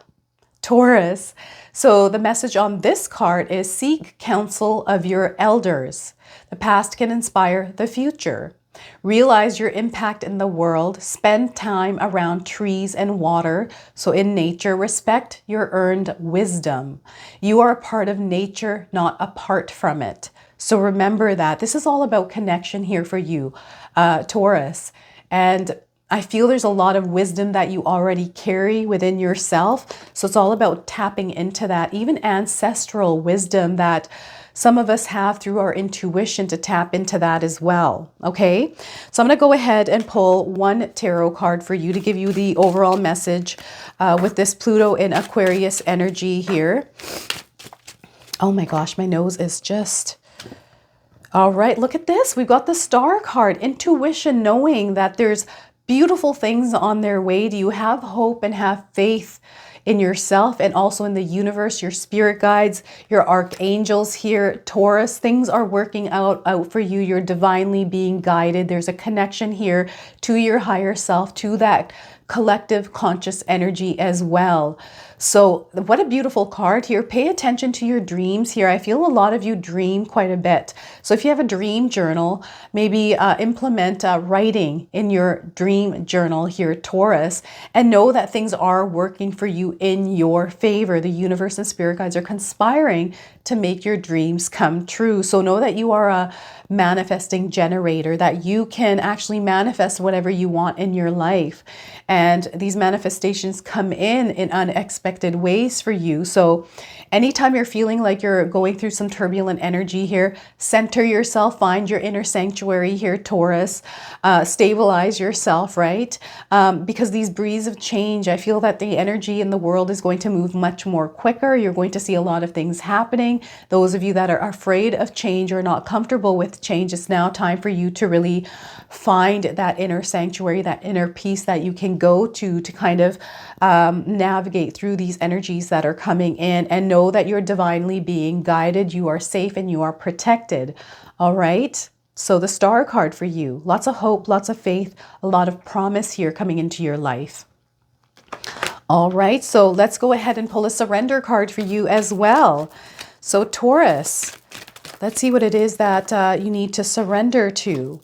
Taurus. So the message on this card is seek counsel of your elders. The past can inspire the future. Realize your impact in the world. Spend time around trees and water. So in nature, respect your earned wisdom. You are a part of nature, not apart from it. So remember that. This is all about connection here for you, Taurus. And I feel there's a lot of wisdom that you already carry within yourself. So it's all about tapping into that, even ancestral wisdom that some of us have through our intuition to tap into that as well. Okay, so I'm going to go ahead and pull one tarot card for you to give you the overall message with this Pluto in Aquarius energy here. Oh my gosh, my nose is just... All right, look at this. We've got the Star card, intuition, knowing that there's beautiful things on their way. Do you have hope and have faith in yourself and also in the universe, your spirit guides, your archangels here, Taurus? Things are working out for you. You're divinely being guided. There's a connection here to your higher self, to that collective conscious energy as well. So what a beautiful card here. Pay attention to your dreams here. I feel a lot of you dream quite a bit. So if you have a dream journal, maybe implement writing in your dream journal here, Taurus, and know that things are working for you in your favor. The universe and spirit guides are conspiring to make your dreams come true. So know that you are a manifesting generator, that you can actually manifest whatever you want in your life. And these manifestations come in unexpected ways for you. So anytime you're feeling like you're going through some turbulent energy here, center yourself, find your inner sanctuary here, Taurus, stabilize yourself, right? Because these breezes of change, I feel that the energy in the world is going to move much more quicker. You're going to see a lot of things happening. Those of you that are afraid of change or not comfortable with change, it's now time for you to really find that inner sanctuary, that inner peace that you can go to kind of navigate through these energies that are coming in, and know that you're divinely being guided, you are safe, and you are protected. All right. So the Star card for you, lots of hope, lots of faith, a lot of promise here coming into your life. All right, so let's go ahead and pull a surrender card for you as well. So Taurus, let's see what it is that you need to surrender to.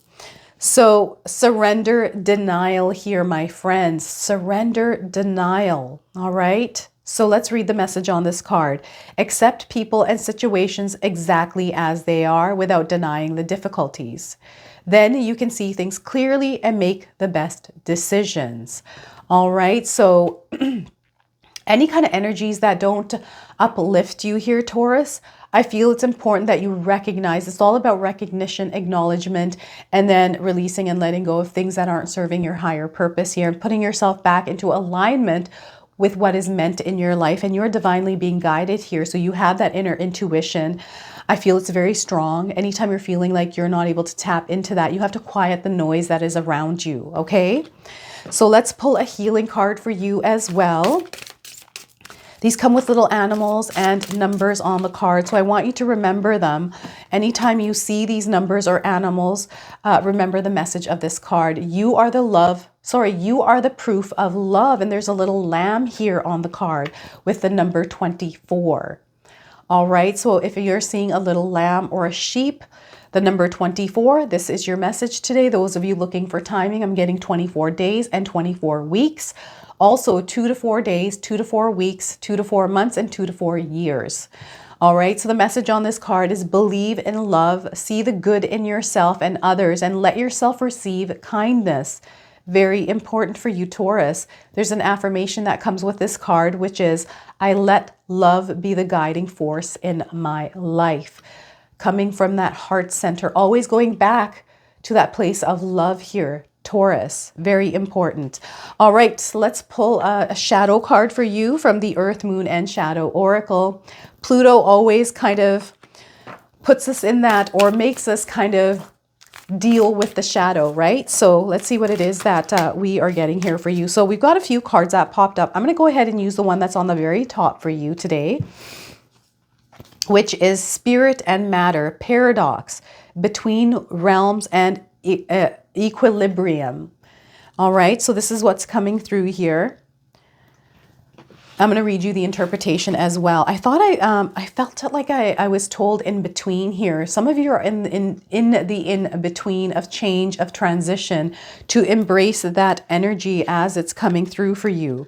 So surrender denial here, my friends. Surrender denial. All right. So let's read the message on this card. Accept people and situations exactly as they are without denying the difficulties. Then you can see things clearly and make the best decisions. All right. So any kind of energies that don't uplift you here, Taurus, I feel it's important that you recognize. It's all about recognition, acknowledgement, and then releasing and letting go of things that aren't serving your higher purpose here, and putting yourself back into alignment with what is meant in your life. And you're divinely being guided here. So you have that inner intuition. I feel it's very strong. Anytime you're feeling like you're not able to tap into that, you have to quiet the noise that is around you. Okay. So let's pull a healing card for you as well. These come with little animals and numbers on the card, so I want you to remember them. Anytime you see these numbers or animals, remember the message of this card. You are you are the proof of love, and there's a little lamb here on the card with the number 24. All right, so if you're seeing a little lamb or a sheep, the number 24, this is your message today. Those of you looking for timing, I'm getting 24 days and 24 weeks. Also 2 to 4 days, 2 to 4 weeks, 2 to 4 months, and 2 to 4 years. All right, so the message on this card is believe in love, see the good in yourself and others, and let yourself receive kindness. Very important for you, Taurus. There's an affirmation that comes with this card, which is, I let love be the guiding force in my life. Coming from that heart center, always going back to that place of love here. Taurus, very important. All right, so let's pull a shadow card for you from the Earth, Moon, and Shadow Oracle. Pluto always kind of puts us in that, or makes us kind of deal with the shadow, right? So let's see what it is that we are getting here for you. So we've got a few cards that popped up. I'm going to go ahead and use the one that's on the very top for you today, which is Spirit and Matter, Paradox between Realms and Equilibrium. All right, so this is what's coming through here. I'm going to read you the interpretation as well. I thought I felt like I was told in between here. Some of you are in the in between of change, of transition, to embrace that energy as it's coming through for you.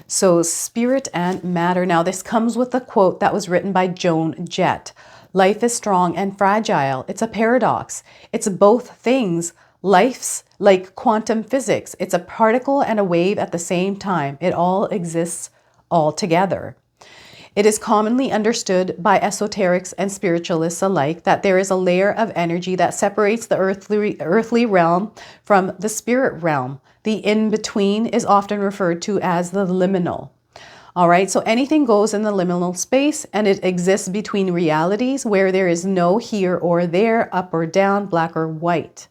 So Spirit and Matter. Now this comes with a quote that was written by Joan Jett. Life is strong and fragile. It's a paradox. It's both things. Life's like quantum physics. It's a particle and a wave at the same time. It all exists all together. It is commonly understood by esoterics and spiritualists alike that there is a layer of energy that separates the earthly realm from the spirit realm. The in-between is often referred to as the liminal. All right, so anything goes in the liminal space, and it exists between realities where there is no here or there, up or down, black or white.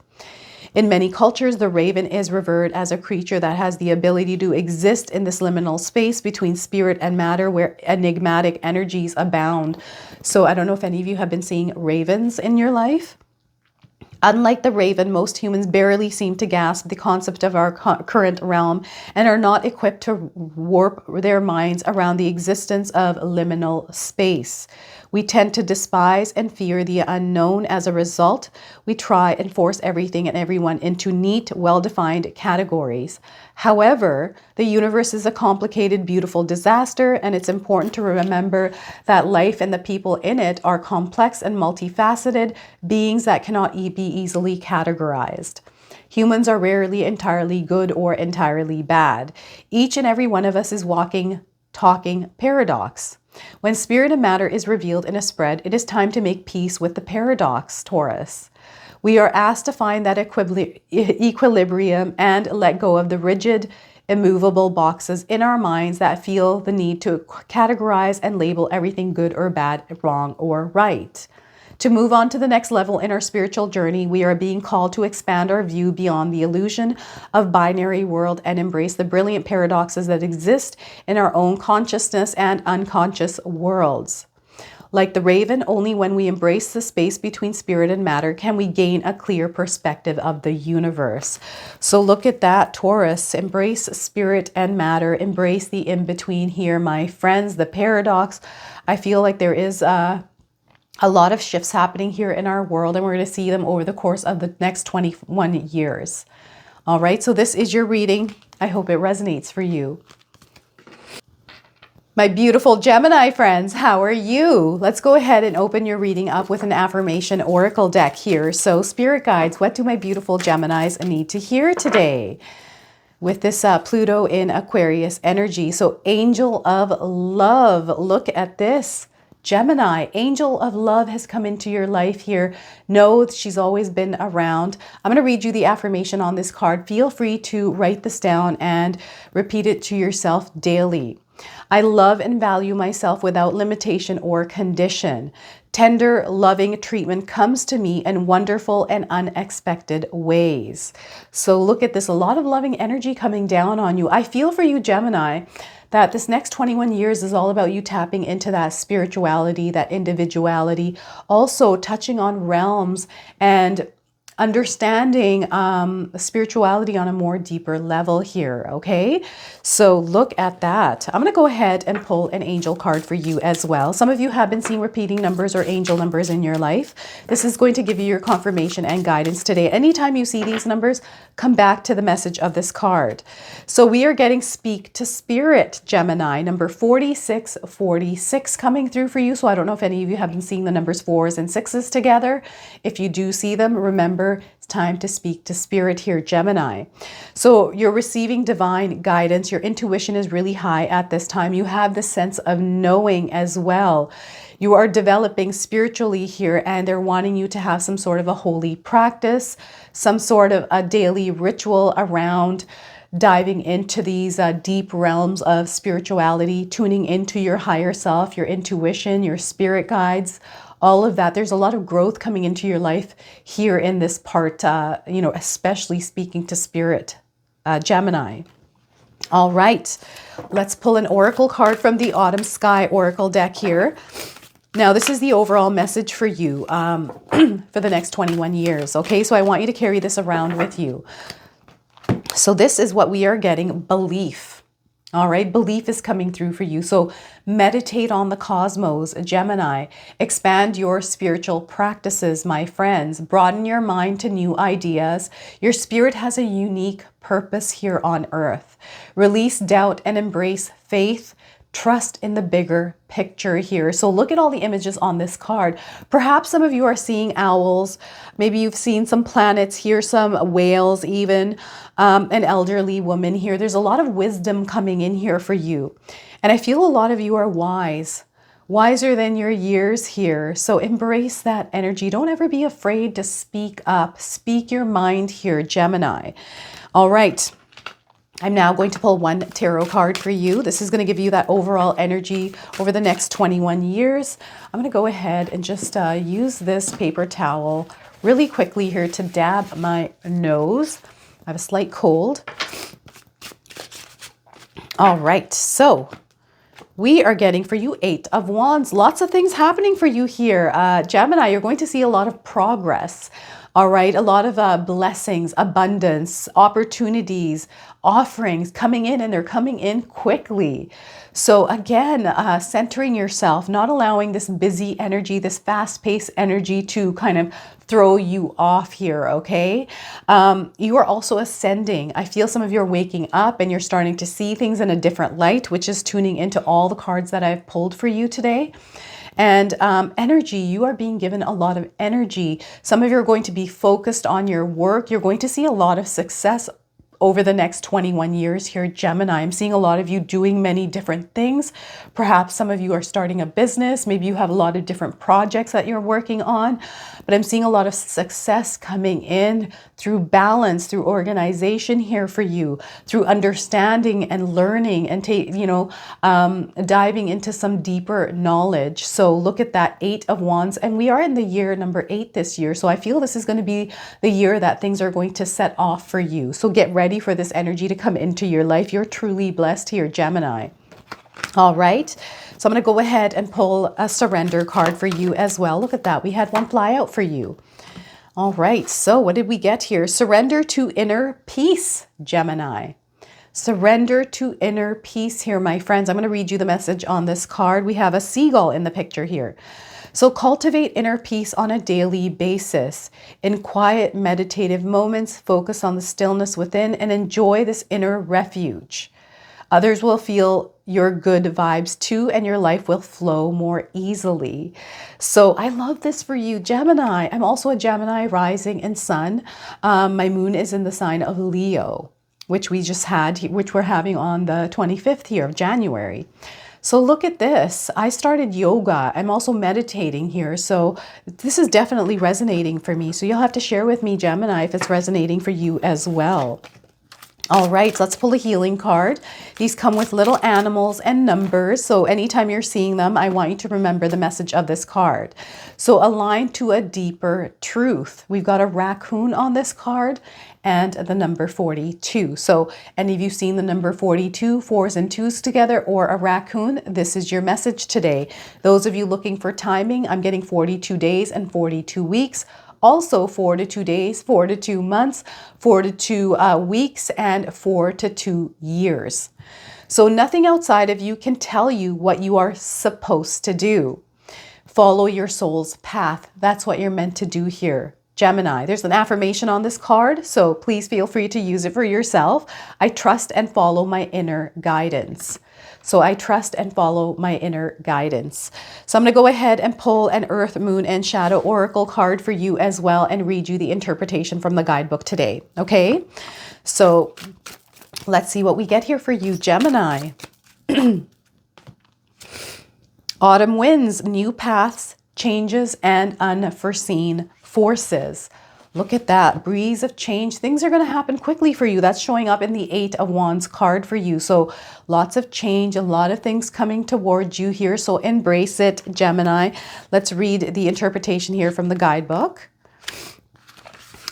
In many cultures, the raven is revered as a creature that has the ability to exist in this liminal space between spirit and matter where enigmatic energies abound. So I don't know if any of you have been seeing ravens in your life. Unlike the raven, most humans barely seem to grasp the concept of our current realm and are not equipped to warp their minds around the existence of liminal space. We tend to despise and fear the unknown. As a result, we try and force everything and everyone into neat, well-defined categories. However, the universe is a complicated, beautiful disaster, and it's important to remember that life and the people in it are complex and multifaceted beings that cannot be easily categorized. Humans are rarely entirely good or entirely bad. Each and every one of us is walking, talking paradox. When spirit and matter is revealed in a spread, it is time to make peace with the paradox, Taurus. We are asked to find that equilibrium and let go of the rigid, immovable boxes in our minds that feel the need to categorize and label everything good or bad, wrong or right. To move on to the next level in our spiritual journey, we are being called to expand our view beyond the illusion of binary world and embrace the brilliant paradoxes that exist in our own consciousness and unconscious worlds. Like the raven, only when we embrace the space between spirit and matter can we gain a clear perspective of the universe. So look at that, Taurus. Embrace spirit and matter. Embrace the in-between here, my friends. The paradox. I feel like there is a lot of shifts happening here in our world, and we're going to see them over the course of the next 21 years. All right, so this is your reading. I hope it resonates for you. My beautiful Gemini friends, how are you? Let's go ahead and open your reading up with an affirmation oracle deck here. So spirit guides, what do my beautiful Geminis need to hear today? With this Pluto in Aquarius energy. So angel of love, look at this. Gemini, angel of love has come into your life here. Know she's always been around. I'm going to read you the affirmation on this card. Feel free to write this down and repeat it to yourself daily. I love and value myself without limitation or condition. Tender, loving treatment comes to me in wonderful and unexpected ways. So look at this, a lot of loving energy coming down on you. I feel for you, Gemini, that this next 21 years is all about you tapping into that spirituality, that individuality, also touching on realms and understanding spirituality on a more deeper level here, okay? So look at that. I'm going to go ahead and pull an angel card for you as well. Some of you have been seeing repeating numbers or angel numbers in your life. This is going to give you your confirmation and guidance today. Anytime you see these numbers, come back to the message of this card. So we are getting Speak to Spirit, Gemini, number 4646 coming through for you. So I don't know if any of you have been seeing the numbers 4s and 6s together. If you do see them, remember remember, it's time to speak to spirit here, Gemini. So you're receiving divine guidance. Your intuition is really high at this time. You have the sense of knowing as well. You are developing spiritually here, and they're wanting you to have some sort of a holy practice, some sort of a daily ritual around diving into these deep realms of spirituality, tuning into your higher self, your intuition, your spirit guides, all of that. There's a lot of growth coming into your life here in this part, you know, especially speaking to spirit, Gemini. All right, let's pull an oracle card from the Autumn Sky Oracle deck here. Now, this is the overall message for you for the next 21 years, okay? So I want you to carry this around with you. So this is what we are getting, belief. All right, belief is coming through for you. So meditate on the cosmos, Gemini. Expand your spiritual practices, my friends. Broaden your mind to new ideas. Your spirit has a unique purpose here on earth. Release doubt and embrace faith. Trust in the bigger picture here. So look at all the images on this card. Perhaps some of you are seeing owls. Maybe you've seen some planets here, some whales even, an elderly woman here. There's a lot of wisdom coming in here for you. And I feel a lot of you are wise, wiser than your years here. So embrace that energy. Don't ever be afraid to speak up. Speak your mind here, Gemini. All right. I'm now going to pull one tarot card for you. This is going to give you that overall energy over the next 21 years. I'm going to go ahead and just use this paper towel really quickly here to dab my nose. I have a slight cold. All right, so we are getting for you 8 of Wands. Lots of things happening for you here. Gemini, you're going to see a lot of progress. All right, a lot of blessings, abundance, opportunities, offerings coming in, and they're coming in quickly. So again, centering yourself, not allowing this busy energy, this fast-paced energy to kind of throw you off here, okay? You are also ascending. I feel some of you are waking up and you're starting to see things in a different light, which is tuning into all the cards that I've pulled for you today. And energy, you are being given a lot of energy. Some of you are going to be focused on your work. You're going to see a lot of success over the next 21 years here, Gemini. I'm seeing a lot of you doing many different things. Perhaps some of you are starting a business. Maybe you have a lot of different projects that you're working on. But I'm seeing a lot of success coming in through balance, through organization here for you, through understanding and learning and diving into some deeper knowledge. So look at that 8 of Wands. And we are in the year number 8 this year. So I feel this is going to be the year that things are going to set off for you. So get ready for this energy to come into your life. You're truly blessed here, Gemini. All right. So I'm going to go ahead and pull a surrender card for you as well. Look at that. We had one fly out for you. All right. So what did we get here? Surrender to inner peace, Gemini. Surrender to inner peace here, my friends. I'm going to read you the message on this card. We have a seagull in the picture here. So cultivate inner peace on a daily basis. In quiet, meditative moments, focus on the stillness within and enjoy this inner refuge. Others will feel your good vibes too, and your life will flow more easily. So I love this for you, Gemini. I'm also a Gemini rising and sun. My moon is in the sign of Leo, which we just had, which we're having on the 25th here of January. So look at this. I started yoga. I'm also meditating here. So this is definitely resonating for me. So you'll have to share with me, Gemini, if it's resonating for you as well. All right, let's pull a healing card. These come with little animals and numbers. So anytime you're seeing them, I want you to remember the message of this card. So align to a deeper truth. We've got a raccoon on this card and the number 42. So any of you seen the number 42, 4s and 2s together, or a raccoon? This is your message today. Those of you looking for timing, I'm getting 42 days and 42 weeks. Also 4 to 2 days, 4 to 2 months, 4 to 2 weeks, and 4 to 2 years. So nothing outside of you can tell you what you are supposed to do. Follow your soul's path. That's what you're meant to do here, Gemini. There's an affirmation on this card, so please feel free to use it for yourself. I trust and follow my inner guidance. So I trust and follow my inner guidance. So I'm going to go ahead and pull an Earth, Moon, and Shadow Oracle card for you as well and read you the interpretation from the guidebook today. Okay? So let's see what we get here for you, Gemini. Autumn winds, new paths, changes, and unforeseen forces. Look at that, breeze of change. Things are going to happen quickly for you. That's showing up in the 8 of Wands card for you. So lots of change, a lot of things coming towards you here. So embrace it, Gemini. Let's read the interpretation here from the guidebook.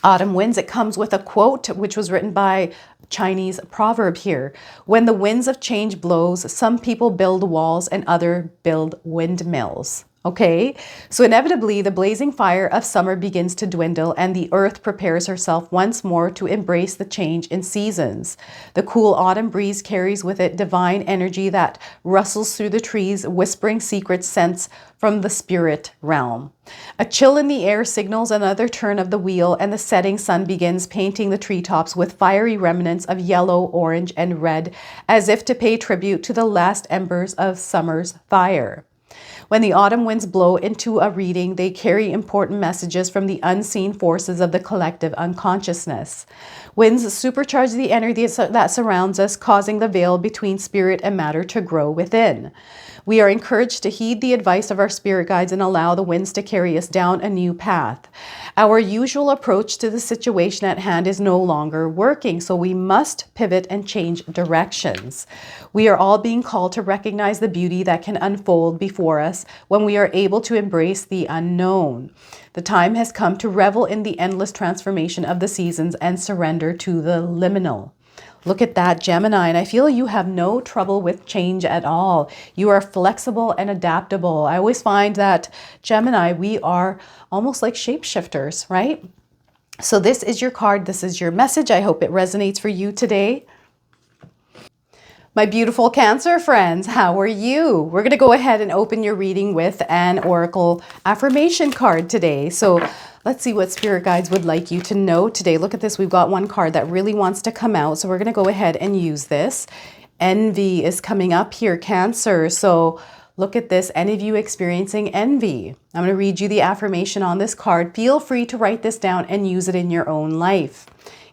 Autumn winds, it comes with a quote, which was written by Chinese proverb here. When the winds of change blows, some people build walls and others build windmills. Okay, so inevitably the blazing fire of summer begins to dwindle and the earth prepares herself once more to embrace the change in seasons. The cool autumn breeze carries with it divine energy that rustles through the trees, whispering secret scents from the spirit realm. A chill in the air signals another turn of the wheel, and the setting sun begins painting the treetops with fiery remnants of yellow, orange, and red, as if to pay tribute to the last embers of summer's fire. When the autumn winds blow into a reading, they carry important messages from the unseen forces of the collective unconsciousness. Winds supercharge the energy that surrounds us, causing the veil between spirit and matter to grow within. We are encouraged to heed the advice of our spirit guides and allow the winds to carry us down a new path. Our usual approach to the situation at hand is no longer working, so we must pivot and change directions. We are all being called to recognize the beauty that can unfold before us when we are able to embrace the unknown. The time has come to revel in the endless transformation of the seasons and surrender to the liminal. Look at that, Gemini, and I feel you have no trouble with change at all. You are flexible and adaptable. I always find that, Gemini, we are almost like shapeshifters, right? So this is your card. This is your message. I hope it resonates for you today. My beautiful Cancer friends, how are you? We're going to go ahead and open your reading with an Oracle affirmation card today. So let's see what spirit guides would like you to know today. Look at this. We've got one card that really wants to come out. So we're going to go ahead and use this. Envy is coming up here, Cancer. So look at this. Any of you experiencing envy? I'm going to read you the affirmation on this card. Feel free to write this down and use it in your own life.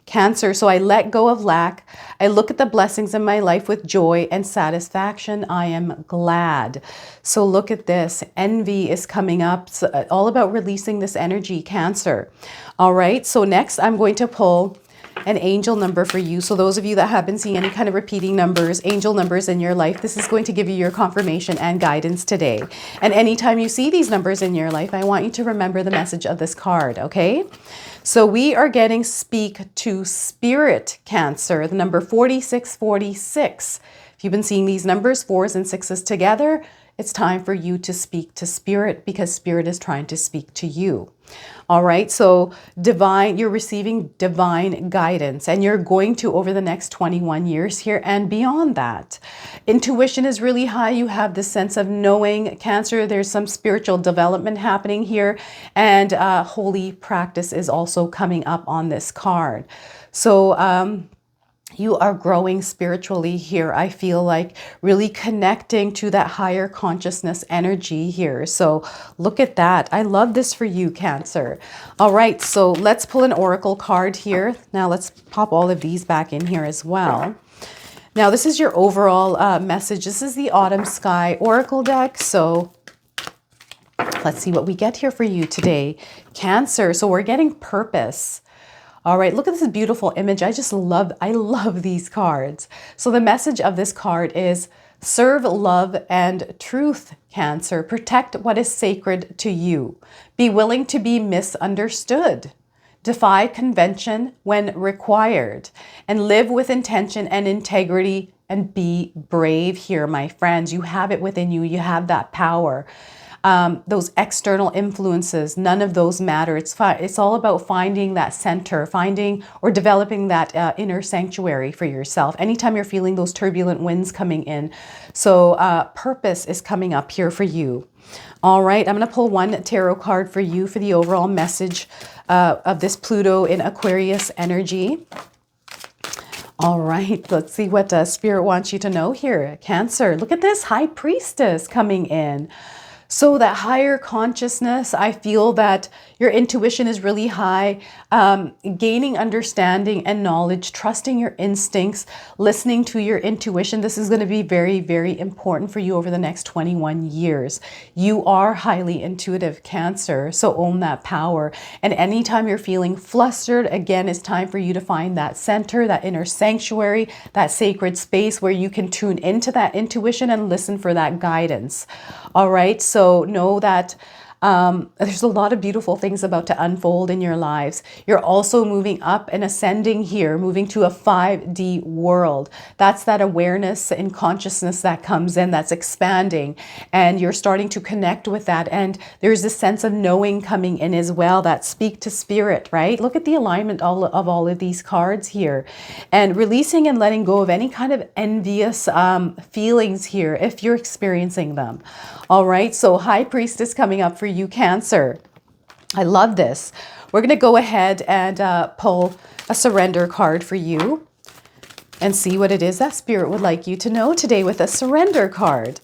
Cancer, so I let go of lack. I look at the blessings in my life with joy and satisfaction. I am glad. So look at this. Envy is coming up. It's all about releasing this energy, Cancer. All right, so next I'm going to pull an angel number for you. So those of you that have been seeing any kind of repeating numbers, angel numbers in your life, this is going to give you your confirmation and guidance today. And anytime you see these numbers in your life, I want you to remember the message of this card, okay? So we are getting speak to spirit, Cancer, the number 4646. If you've been seeing these numbers, 4s and 6s together, it's time for you to speak to spirit because spirit is trying to speak to you. All right, so you're receiving divine guidance and you're going to over the next 21 years here and beyond that. Intuition is really high. You have this sense of knowing, Cancer. There's some spiritual development happening here, and holy practice is also coming up on this card. So, you are growing spiritually here. I feel like really connecting to that higher consciousness energy here. So look at that. I love this for you, Cancer. All right, so let's pull an oracle card here. Now let's pop all of these back in here as well. Now this is your overall message. This is the Autumn Sky Oracle deck. So let's see what we get here for you today, Cancer. So we're getting purpose. All right, look at this beautiful image. I love these cards. So the message of this card is serve love and truth, Cancer. Protect what is sacred to you. Be willing to be misunderstood. Defy convention when required. And live with intention and integrity and be brave here, my friends. You have it within you. You have that power. Those external influences, none of those matter. It's all about finding that center, finding or developing that inner sanctuary for yourself. Anytime you're feeling those turbulent winds coming in. So purpose is coming up here for you. All right, I'm going to pull one tarot card for you for the overall message of this Pluto in Aquarius energy. All right, let's see what Spirit wants you to know here. Cancer, look at this High Priestess coming in. So that higher consciousness, I feel that your intuition is really high, gaining understanding and knowledge, trusting your instincts, listening to your intuition. This is going to be very, very important for you over the next 21 years. You are highly intuitive, Cancer, so own that power. And anytime you're feeling flustered, again, it's time for you to find that center, that inner sanctuary, that sacred space where you can tune into that intuition and listen for that guidance. All right, so know that there's a lot of beautiful things about to unfold in your lives. You're also moving up and ascending here, moving to a 5D world. That's that awareness and consciousness that comes in, that's expanding, and you're starting to connect with that. And there's this sense of knowing coming in as well, that speak to spirit, right? Look at the alignment of all of these cards here, and releasing and letting go of any kind of envious feelings here if you're experiencing them. All right, so High Priestess coming up for you, Cancer. I love this. We're going to go ahead and pull a surrender card for you and see what it is that Spirit would like you to know today with a surrender card.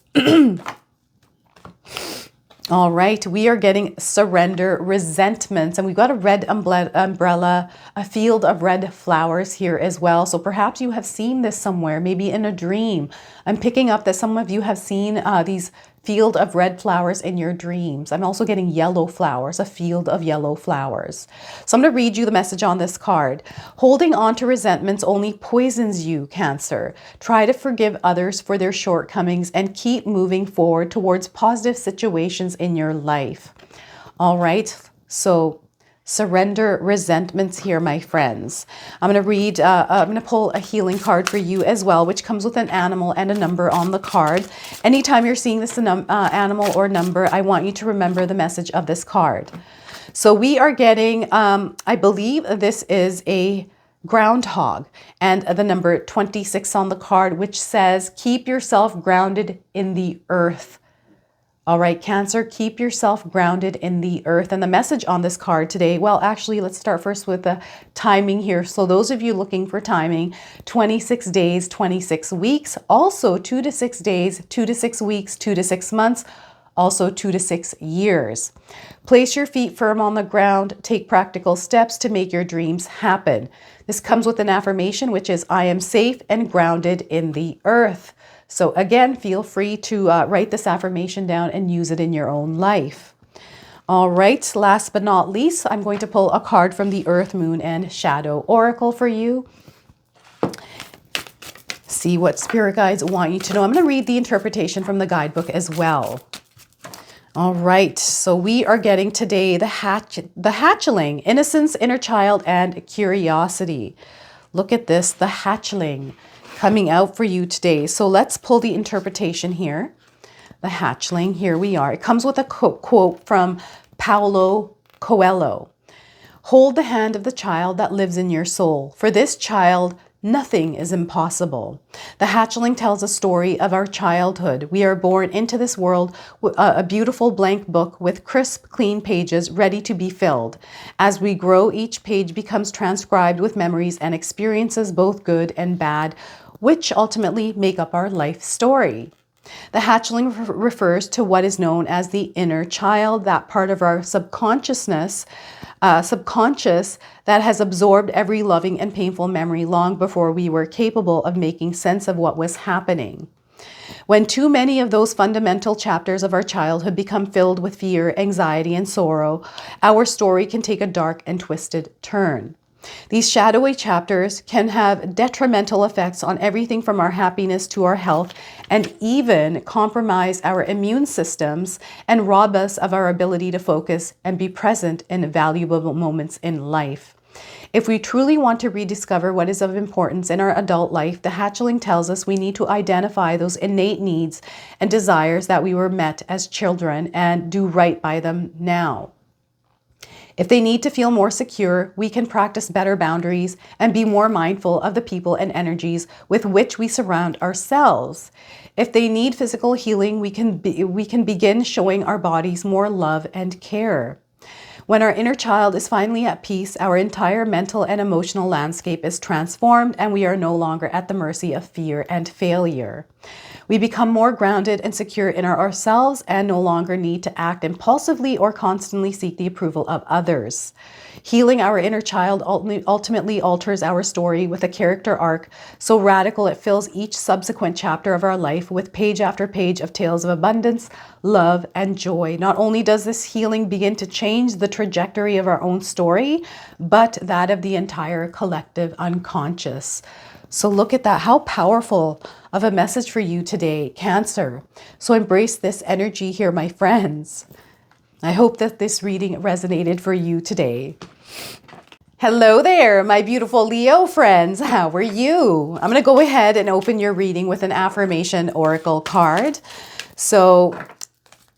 All right, we are getting surrender, resentments, and we've got a red umbrella, a field of red flowers here as well. So perhaps you have seen this somewhere, maybe in a dream. I'm picking up that some of you have seen these field of red flowers in your dreams. I'm also getting yellow flowers, a field of yellow flowers. So I'm going to read you the message on this card. Holding on to resentments only poisons you, Cancer. Try to forgive others for their shortcomings and keep moving forward towards positive situations in your life. All right, so surrender resentments here, my friends. I'm going to read, I'm going to pull a healing card for you as well, which comes with an animal and a number on the card. Anytime you're seeing this animal or number, I want you to remember the message of this card. So we are getting, I believe this is a groundhog, and the number 26 on the card, which says, keep yourself grounded in the earth. All right, Cancer, keep yourself grounded in the earth. And the message on this card today, well, actually, let's start first with the timing here. So those of you looking for timing, 26 days, 26 weeks, also 2 to 6 days, 2 to 6 weeks, 2 to 6 months, also 2 to 6 years. Place your feet firm on the ground. Take practical steps to make your dreams happen. This comes with an affirmation, which is, I am safe and grounded in the earth. So again, feel free to write this affirmation down and use it in your own life. All right, last but not least, I'm going to pull a card from the Earth, Moon, and Shadow Oracle for you. See what Spirit guides want you to know. I'm going to read the interpretation from the guidebook as well. All right, so we are getting today the hatchling, innocence, inner child, and curiosity. Look at this, the hatchling coming out for you today. So let's pull the interpretation here. The hatchling, here we are. It comes with a quote from Paulo Coelho. Hold the hand of the child that lives in your soul. For this child, nothing is impossible. The hatchling tells a story of our childhood. We are born into this world, a beautiful blank book with crisp, clean pages ready to be filled. As we grow, each page becomes transcribed with memories and experiences, both good and bad, which ultimately make up our life story. The hatchling refers to what is known as the inner child, that part of our subconscious that has absorbed every loving and painful memory long before we were capable of making sense of what was happening. When too many of those fundamental chapters of our childhood become filled with fear, anxiety, and sorrow, our story can take a dark and twisted turn. These shadowy chapters can have detrimental effects on everything from our happiness to our health, and even compromise our immune systems and rob us of our ability to focus and be present in valuable moments in life. If we truly want to rediscover what is of importance in our adult life, the hatchling tells us we need to identify those innate needs and desires that we were met as children and do right by them now. If they need to feel more secure, we can practice better boundaries and be more mindful of the people and energies with which we surround ourselves. If they need physical healing, we can begin showing our bodies more love and care. When our inner child is finally at peace, our entire mental and emotional landscape is transformed, and we are no longer at the mercy of fear and failure. We become more grounded and secure in ourselves and no longer need to act impulsively or constantly seek the approval of others. Healing our inner child ultimately alters our story with a character arc so radical it fills each subsequent chapter of our life with page after page of tales of abundance, love, and joy. Not only does this healing begin to change the trajectory of our own story, but that of the entire collective unconscious. So look at that. How powerful of a message for you today, Cancer. So embrace this energy here, my friends. I hope that this reading resonated for you today. Hello there, my beautiful Leo friends. How are you? I'm going to go ahead and open your reading with an affirmation oracle card. So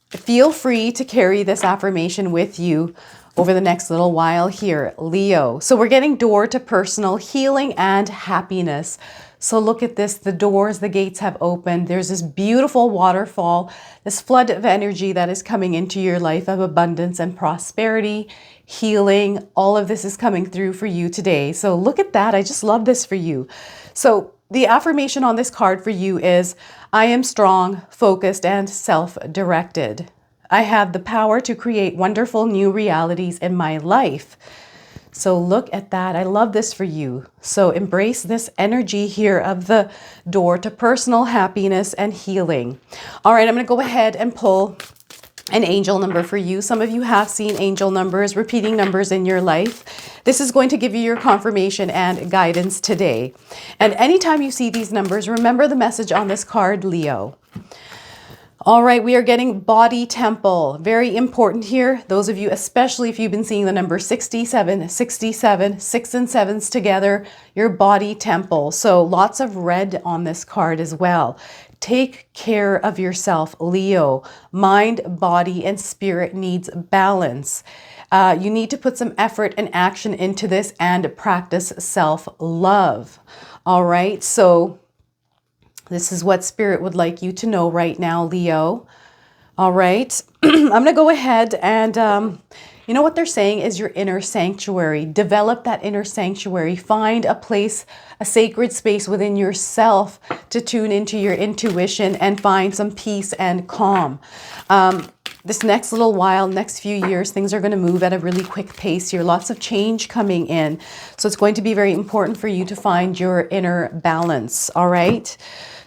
feel free to carry this affirmation with you over the next little while here, Leo. So we're getting door to personal healing and happiness. So look at this, the doors, the gates have opened. There's this beautiful waterfall, this flood of energy that is coming into your life of abundance and prosperity, healing. All of this is coming through for you today. So look at that. I just love this for you. So the affirmation on this card for you is, I am strong, focused, and self-directed. I have the power to create wonderful new realities in my life. So look at that. I love this for you. So embrace this energy here of the door to personal happiness and healing. All right, I'm going to go ahead and pull an angel number for you. Some of you have seen angel numbers, repeating numbers in your life. This is going to give you your confirmation and guidance today. And anytime you see these numbers, remember the message on this card, Leo. All right, we are getting body temple. Very important here. Those of you, especially if you've been seeing the number 67, 67, 6 and 7s together, your body temple. So lots of red on this card as well. Take care of yourself, Leo. Mind, body, and spirit needs balance. You need to put some effort and action into this and practice self-love. All right, so this is what Spirit would like you to know right now, Leo. All right. I'm going to go ahead and, you know what they're saying is your inner sanctuary. Develop that inner sanctuary. Find a place, a sacred space within yourself to tune into your intuition and find some peace and calm. This next little while, next few years, things are going to move at a really quick pace here. Lots of change coming in. So it's going to be very important for you to find your inner balance. All right.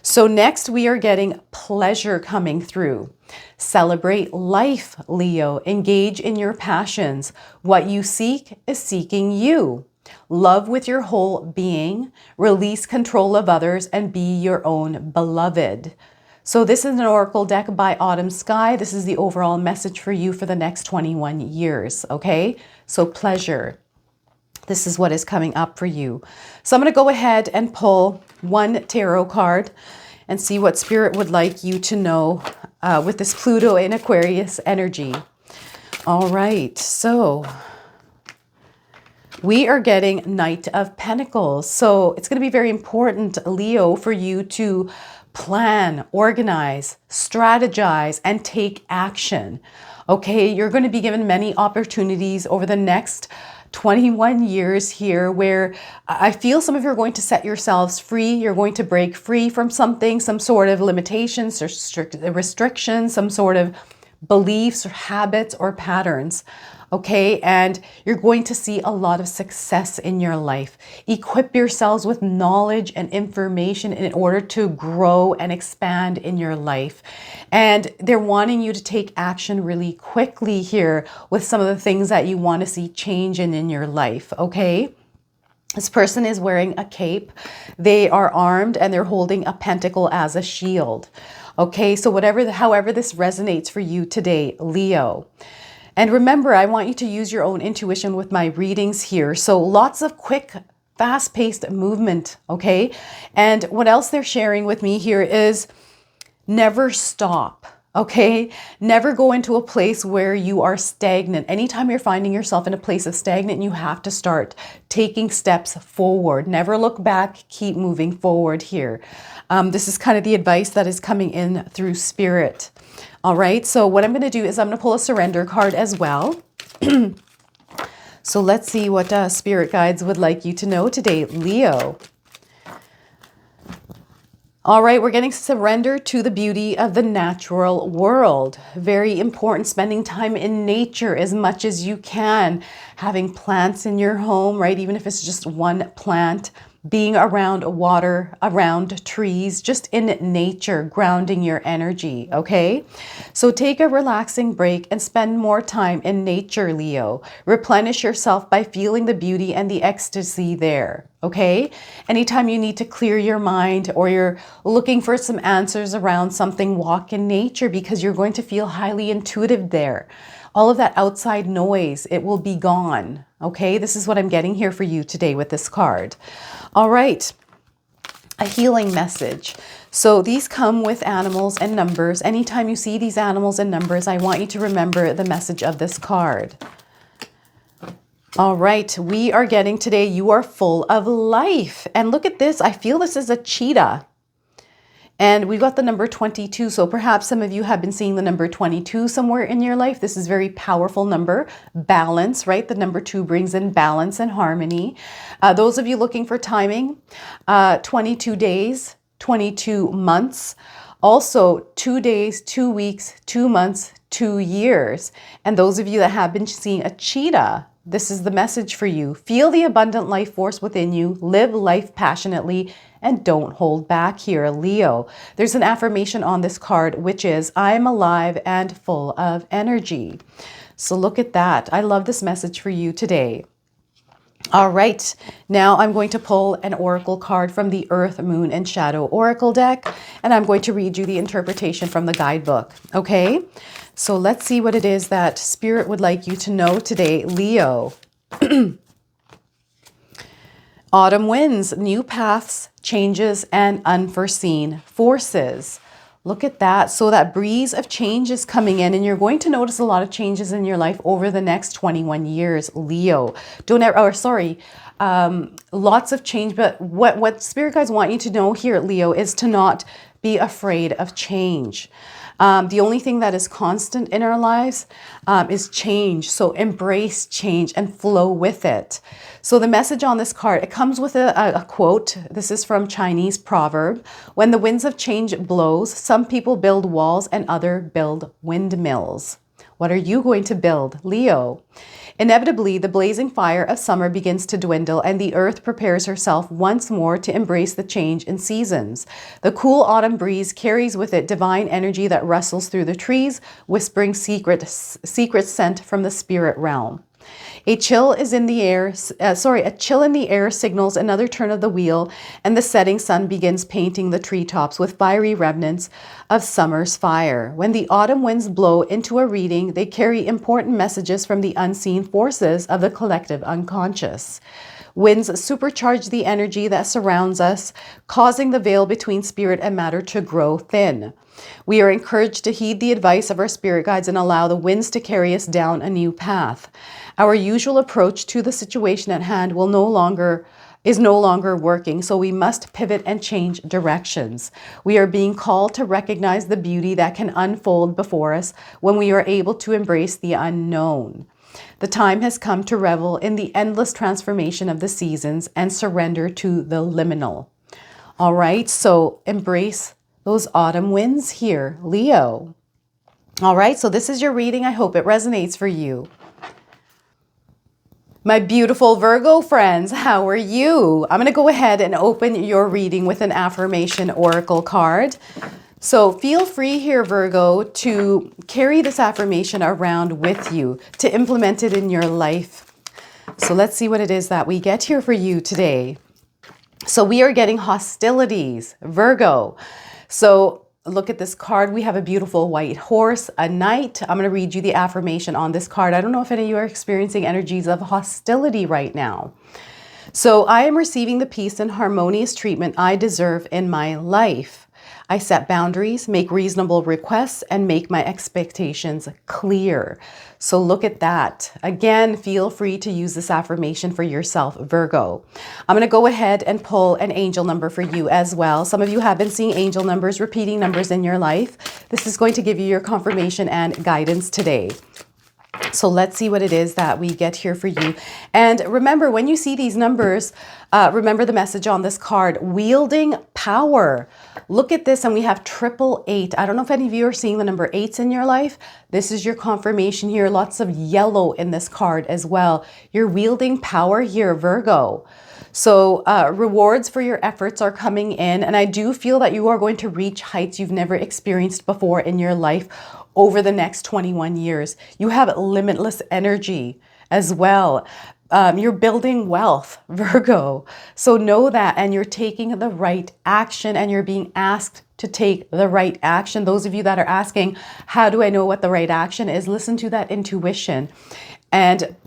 So next we are getting pleasure coming through. Celebrate life, Leo. Engage in your passions. What you seek is seeking you. Love with your whole being. Release control of others and be your own beloved. So this is an oracle deck by Autumn Sky. This is the overall message for you for the next 21 years. Okay, so pleasure. This is what is coming up for you. So I'm going to go ahead and pull one tarot card and see what Spirit would like you to know with this Pluto in Aquarius energy. All right, so we are getting Knight of Pentacles. So it's going to be very important, Leo, for you to plan, organize, strategize, and take action. Okay, you're going to be given many opportunities over the next 21 years here where I feel some of you are going to set yourselves free. You're going to break free from something, some sort of limitations or restrictions, some sort of beliefs or habits or patterns. Okay, and you're going to see a lot of success in your life. Equip yourselves with knowledge and information in order to grow and expand in your life. And they're wanting you to take action really quickly here with some of the things that you want to see change in your life, okay? This person is wearing a cape. They are armed and they're holding a pentacle as a shield. Okay, so however this resonates for you today, Leo. And remember, I want you to use your own intuition with my readings here. So lots of quick, fast-paced movement, okay? And what else they're sharing with me here is never stop, okay? Never go into a place where you are stagnant. Anytime you're finding yourself in a place of stagnant, you have to start taking steps forward. Never look back, keep moving forward here. This is kind of the advice that is coming in through Spirit. All right, so what I'm going to do is I'm going to pull a surrender card as well. So let's see what spirit guides would like you to know today, Leo. All right, we're getting surrender to the beauty of the natural world. Very important, spending time in nature as much as you can. Having plants in your home, right? Even if it's just one plant. Being around water, around trees, just in nature, grounding your energy, okay? So take a relaxing break and spend more time in nature, Leo. Replenish yourself by feeling the beauty and the ecstasy there, okay? Anytime you need to clear your mind or you're looking for some answers around something, walk in nature because you're going to feel highly intuitive there. All of that outside noise, it will be gone, okay? This is what I'm getting here for you today with this card. All right, a healing message. So these come with animals and numbers. Anytime you see these animals and numbers, I want you to remember the message of this card. All right, we are getting today, you are full of life. And look at this, I feel this is a cheetah. And we've got the number 22. So perhaps some of you have been seeing the number 22 somewhere in your life. This is a very powerful number. Balance, right? The number 2 brings in balance and harmony. Those of you looking for timing, 22 days, 22 months. Also 2 days, 2 weeks, 2 months, 2 years. And those of you that have been seeing a cheetah, this is the message for you. Feel the abundant life force within you. Live life passionately and don't hold back here, Leo. There's an affirmation on this card, which is, I am alive and full of energy. So look at that. I love this message for you today. All right, now I'm going to pull an oracle card from the Earth, Moon, and Shadow Oracle deck, and I'm going to read you the interpretation from the guidebook, okay? So let's see what it is that Spirit would like you to know today, Leo. Autumn winds, new paths, changes, and unforeseen forces. Look at that. So that breeze of change is coming in, and you're going to notice a lot of changes in your life over the next 21 years, Leo. Lots of change, but what Spirit guides want you to know here, Leo, is to not be afraid of change. The only thing that is constant in our lives is change. So embrace change and flow with it. So the message on this card, it comes with a quote. This is from Chinese proverb. When the winds of change blows, some people build walls and others build windmills. What are you going to build, Leo? Inevitably, the blazing fire of summer begins to dwindle and the earth prepares herself once more to embrace the change in seasons. The cool autumn breeze carries with it divine energy that rustles through the trees, whispering secret scent from the spirit realm. A chill in the air signals another turn of the wheel, and the setting sun begins painting the treetops with fiery remnants of summer's fire. When the autumn winds blow into a reading, they carry important messages from the unseen forces of the collective unconscious. Winds supercharge the energy that surrounds us, causing the veil between spirit and matter to grow thin. We are encouraged to heed the advice of our spirit guides and allow the winds to carry us down a new path. Our usual approach to the situation at hand is no longer working, so we must pivot and change directions. We are being called to recognize the beauty that can unfold before us when we are able to embrace the unknown. The time has come to revel in the endless transformation of the seasons and surrender to the liminal. All right, so embrace those autumn winds here, Leo. All right, so this is your reading. I hope it resonates for you. My beautiful Virgo friends, how are you? I'm going to go ahead and open your reading with an affirmation oracle card. So feel free here, Virgo, to carry this affirmation around with you, to implement it in your life. So let's see what it is that we get here for you today. So we are getting hostilities, Virgo. So look at this card. We have a beautiful white horse, a knight. I'm going to read you the affirmation on this card. I don't know if any of you are experiencing energies of hostility right now. So I am receiving the peace and harmonious treatment I deserve in my life. I set boundaries, make reasonable requests, and make my expectations clear. So look at that. Again, feel free to use this affirmation for yourself, Virgo. I'm going to go ahead and pull an angel number for you as well. Some of you have been seeing angel numbers, repeating numbers in your life. This is going to give you your confirmation and guidance today. So let's see what it is that we get here for you. And remember, when you see these numbers, remember the message on this card, wielding power. Look at this, and we have 888. I don't know if any of you are seeing the number 8s in your life. This is your confirmation here. Lots of yellow in this card as well. You're wielding power here, Virgo. So rewards for your efforts are coming in, and I do feel that you are going to reach heights you've never experienced before in your life over the next 21 years. You have limitless energy as well. You're building wealth, Virgo. So know that, and you're taking the right action, and you're being asked to take the right action. Those of you that are asking, how do I know what the right action is? Listen to that intuition and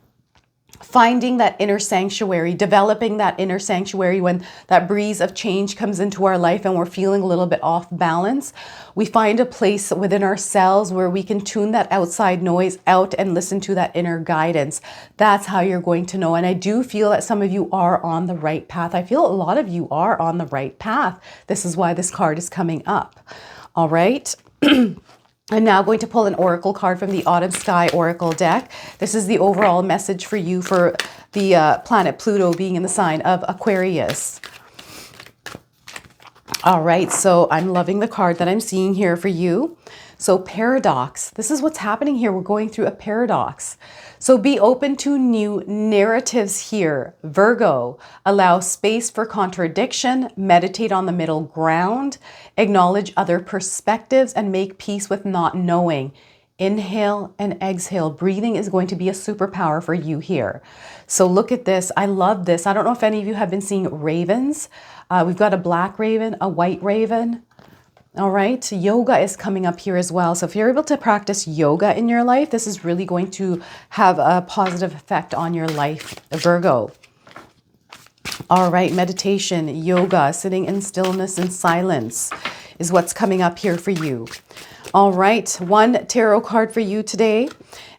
finding that inner sanctuary, developing that inner sanctuary. When that breeze of change comes into our life and we're feeling a little bit off balance, we find a place within ourselves where we can tune that outside noise out and listen to that inner guidance. That's how you're going to know. And I do feel that some of you are on the right path. I feel a lot of you are on the right path. This is why this card is coming up. All right. I'm now going to pull an oracle card from the Autumn Sky Oracle deck. This is the overall message for you for the planet Pluto being in the sign of Aquarius. All right, so I'm loving the card that I'm seeing here for you. So paradox, this is what's happening here. We're going through a paradox. So be open to new narratives here, Virgo. Allow space for contradiction, meditate on the middle ground, acknowledge other perspectives, and make peace with not knowing. Inhale and exhale. Breathing is going to be a superpower for you here. So look at this. I love this. I don't know if any of you have been seeing ravens. We've got a black raven, a white raven. All right, yoga is coming up here as well. So if you're able to practice yoga in your life, this is really going to have a positive effect on your life, Virgo. All right, meditation, yoga, sitting in stillness and silence is what's coming up here for you. All right, one tarot card for you today,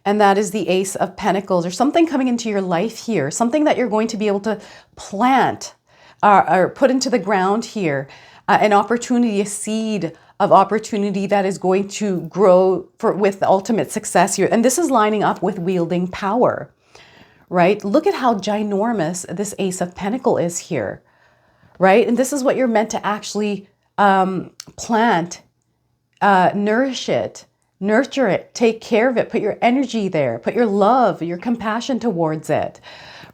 and that is the Ace of Pentacles. There's something coming into your life here, something that you're going to be able to plant or put into the ground here. An opportunity, a seed of opportunity that is going to grow with ultimate success here. And this is lining up with wielding power, right? Look at how ginormous this Ace of Pentacles is here, right? And this is what you're meant to actually plant, nourish it, nurture it, take care of it, put your energy there, put your love, your compassion towards it.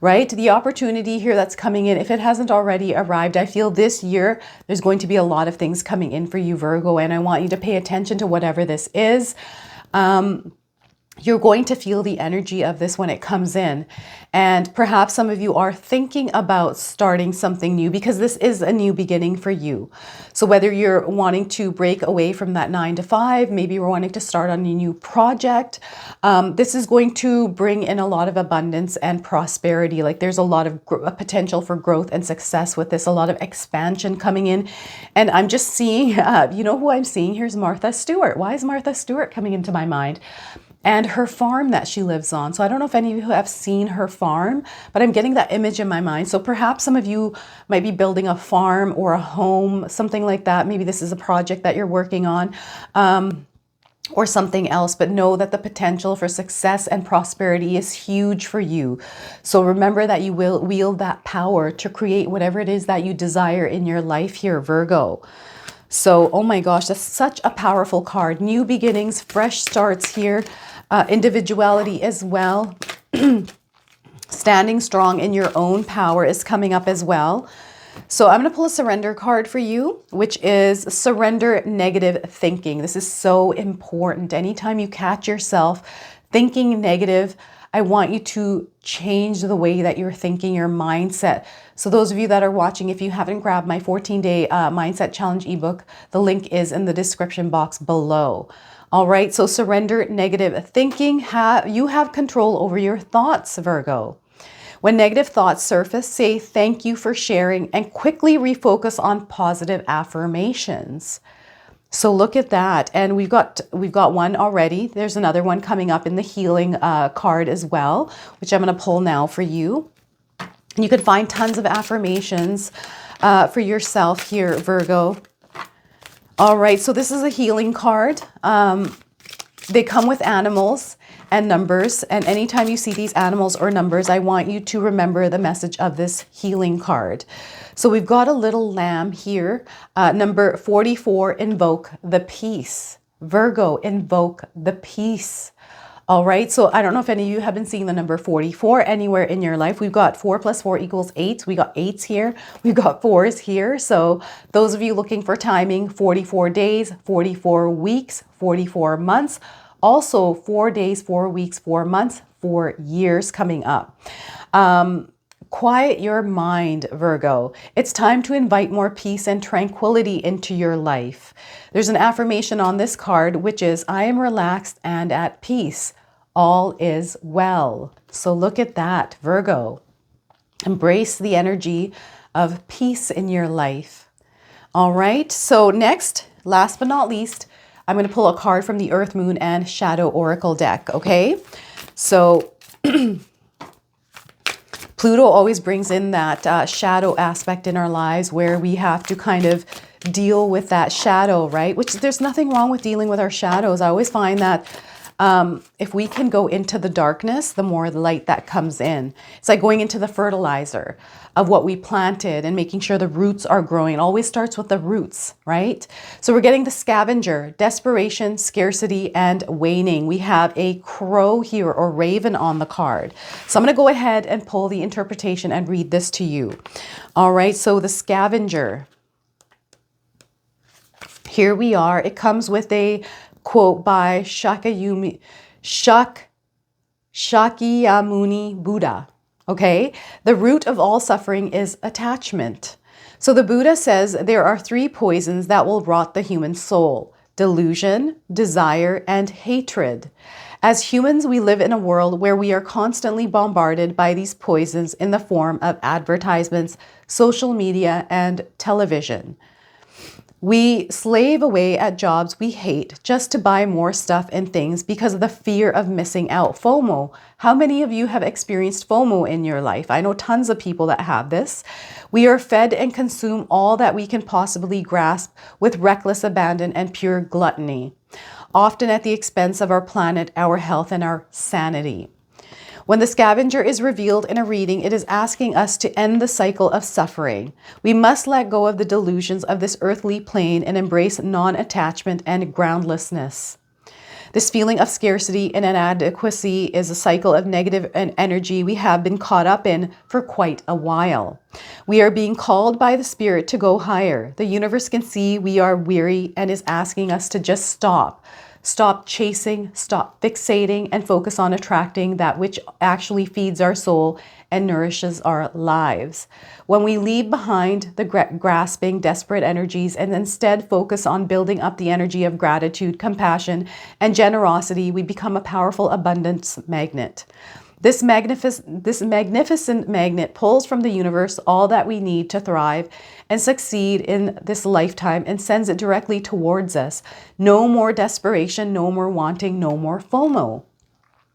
Right? The opportunity here that's coming in, if it hasn't already arrived, I feel this year there's going to be a lot of things coming in for you, Virgo, and I want you to pay attention to whatever this is. You're going to feel the energy of this when it comes in. And perhaps some of you are thinking about starting something new because this is a new beginning for you. So whether you're wanting to break away from that 9 to 5, maybe you're wanting to start on a new project, this is going to bring in a lot of abundance and prosperity. Like there's a lot of potential for growth and success with this, a lot of expansion coming in. And I'm just seeing, you know who I'm seeing? Here's Martha Stewart. Why is Martha Stewart coming into my mind? And her farm that she lives on. So I don't know if any of you have seen her farm, but I'm getting that image in my mind. So perhaps some of you might be building a farm or a home, something like that. Maybe this is a project that you're working on or something else, but know that the potential for success and prosperity is huge for you. So remember that you will wield that power to create whatever it is that you desire in your life here, Virgo. So, oh my gosh, that's such a powerful card. New beginnings, fresh starts here. Individuality as well. Standing strong in your own power is coming up as well. So I'm going to pull a surrender card for you, which is surrender negative thinking. This is so important. Anytime you catch yourself thinking negative, I want you to change the way that you're thinking, your mindset. So those of you that are watching, if you haven't grabbed my 14-day Mindset Challenge ebook, the link is in the description box below. All right, so surrender negative thinking. You have control over your thoughts, Virgo. When negative thoughts surface, say thank you for sharing and quickly refocus on positive affirmations. So look at that. And we've got one already. There's another one coming up in the healing card as well, which I'm going to pull now for you. You can find tons of affirmations for yourself here, Virgo. All right, so this is a healing card. They come with animals, and numbers. And anytime you see these animals or numbers, I want you to remember the message of this healing card. So we've got a little lamb here. Number 44, invoke the peace. Virgo, invoke the peace. All right, so I don't know if any of you have been seeing the number 44 anywhere in your life. We've got 4 plus 4 equals 8. We got 8s here. We've got 4s here. So those of you looking for timing, 44 days, 44 weeks, 44 months. Also 4 days, 4 weeks, 4 months, 4 years coming up. Quiet your mind, Virgo. It's time to invite more peace and tranquility into your life. There's an affirmation on this card, which is, I am relaxed and at peace. All is well. So look at that, Virgo. Embrace the energy of peace in your life. All right, so next, last but not least, I'm going to pull a card from the Earth, Moon, and Shadow Oracle deck, okay? So Pluto always brings in that shadow aspect in our lives where we have to kind of deal with that shadow, right? Which there's nothing wrong with dealing with our shadows. I always find that if we can go into the darkness, the more light that comes in. It's like going into the fertilizer of what we planted and making sure the roots are growing. It always starts with the roots, right? So we're getting the scavenger, desperation, scarcity, and waning. We have a crow here or raven on the card. So I'm going to go ahead and pull the interpretation and read this to you. All right, so the scavenger. Here we are. It comes with a quote by Shakyamuni Buddha. Okay, the root of all suffering is attachment. So the Buddha says there are 3 poisons that will rot the human soul: delusion, desire, and hatred. As humans, we live in a world where we are constantly bombarded by these poisons in the form of advertisements, social media, and television. We slave away at jobs we hate just to buy more stuff and things because of the fear of missing out. FOMO. How many of you have experienced FOMO in your life? I know tons of people that have this. We are fed and consume all that we can possibly grasp with reckless abandon and pure gluttony, often at the expense of our planet, our health, and our sanity. When the scavenger is revealed in a reading, it is asking us to end the cycle of suffering. We must let go of the delusions of this earthly plane and embrace non-attachment and groundlessness. This feeling of scarcity and inadequacy is a cycle of negative energy we have been caught up in for quite a while. We are being called by the Spirit to go higher. The universe can see we are weary and is asking us to just stop. Stop chasing, stop fixating, and focus on attracting that which actually feeds our soul and nourishes our lives. When we leave behind the grasping, desperate energies and instead focus on building up the energy of gratitude, compassion, and generosity, we become a powerful abundance magnet. This magnificent magnet pulls from the universe all that we need to thrive and succeed in this lifetime and sends it directly towards us. No more desperation, no more wanting, no more FOMO.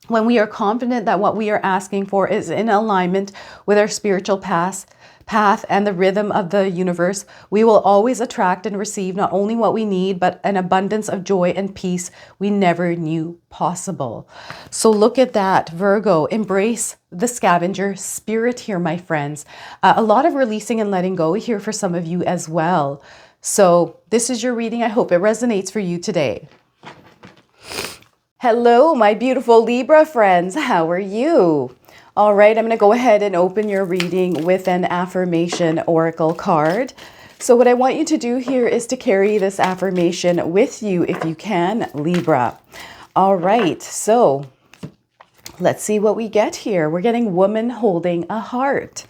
When we are confident that what we are asking for is in alignment with our spiritual path and the rhythm of the universe, we will always attract and receive not only what we need, but an abundance of joy and peace we never knew possible. So look at that, Virgo. Embrace the scavenger spirit here, my friends. A lot of releasing and letting go here for some of you as well. So this is your reading. I hope it resonates for you today. Hello, my beautiful Libra friends. How are you? All right, I'm going to go ahead and open your reading with an affirmation oracle card. So what I want you to do here is to carry this affirmation with you if you can, Libra. All right, so let's see what we get here. We're getting woman holding a heart.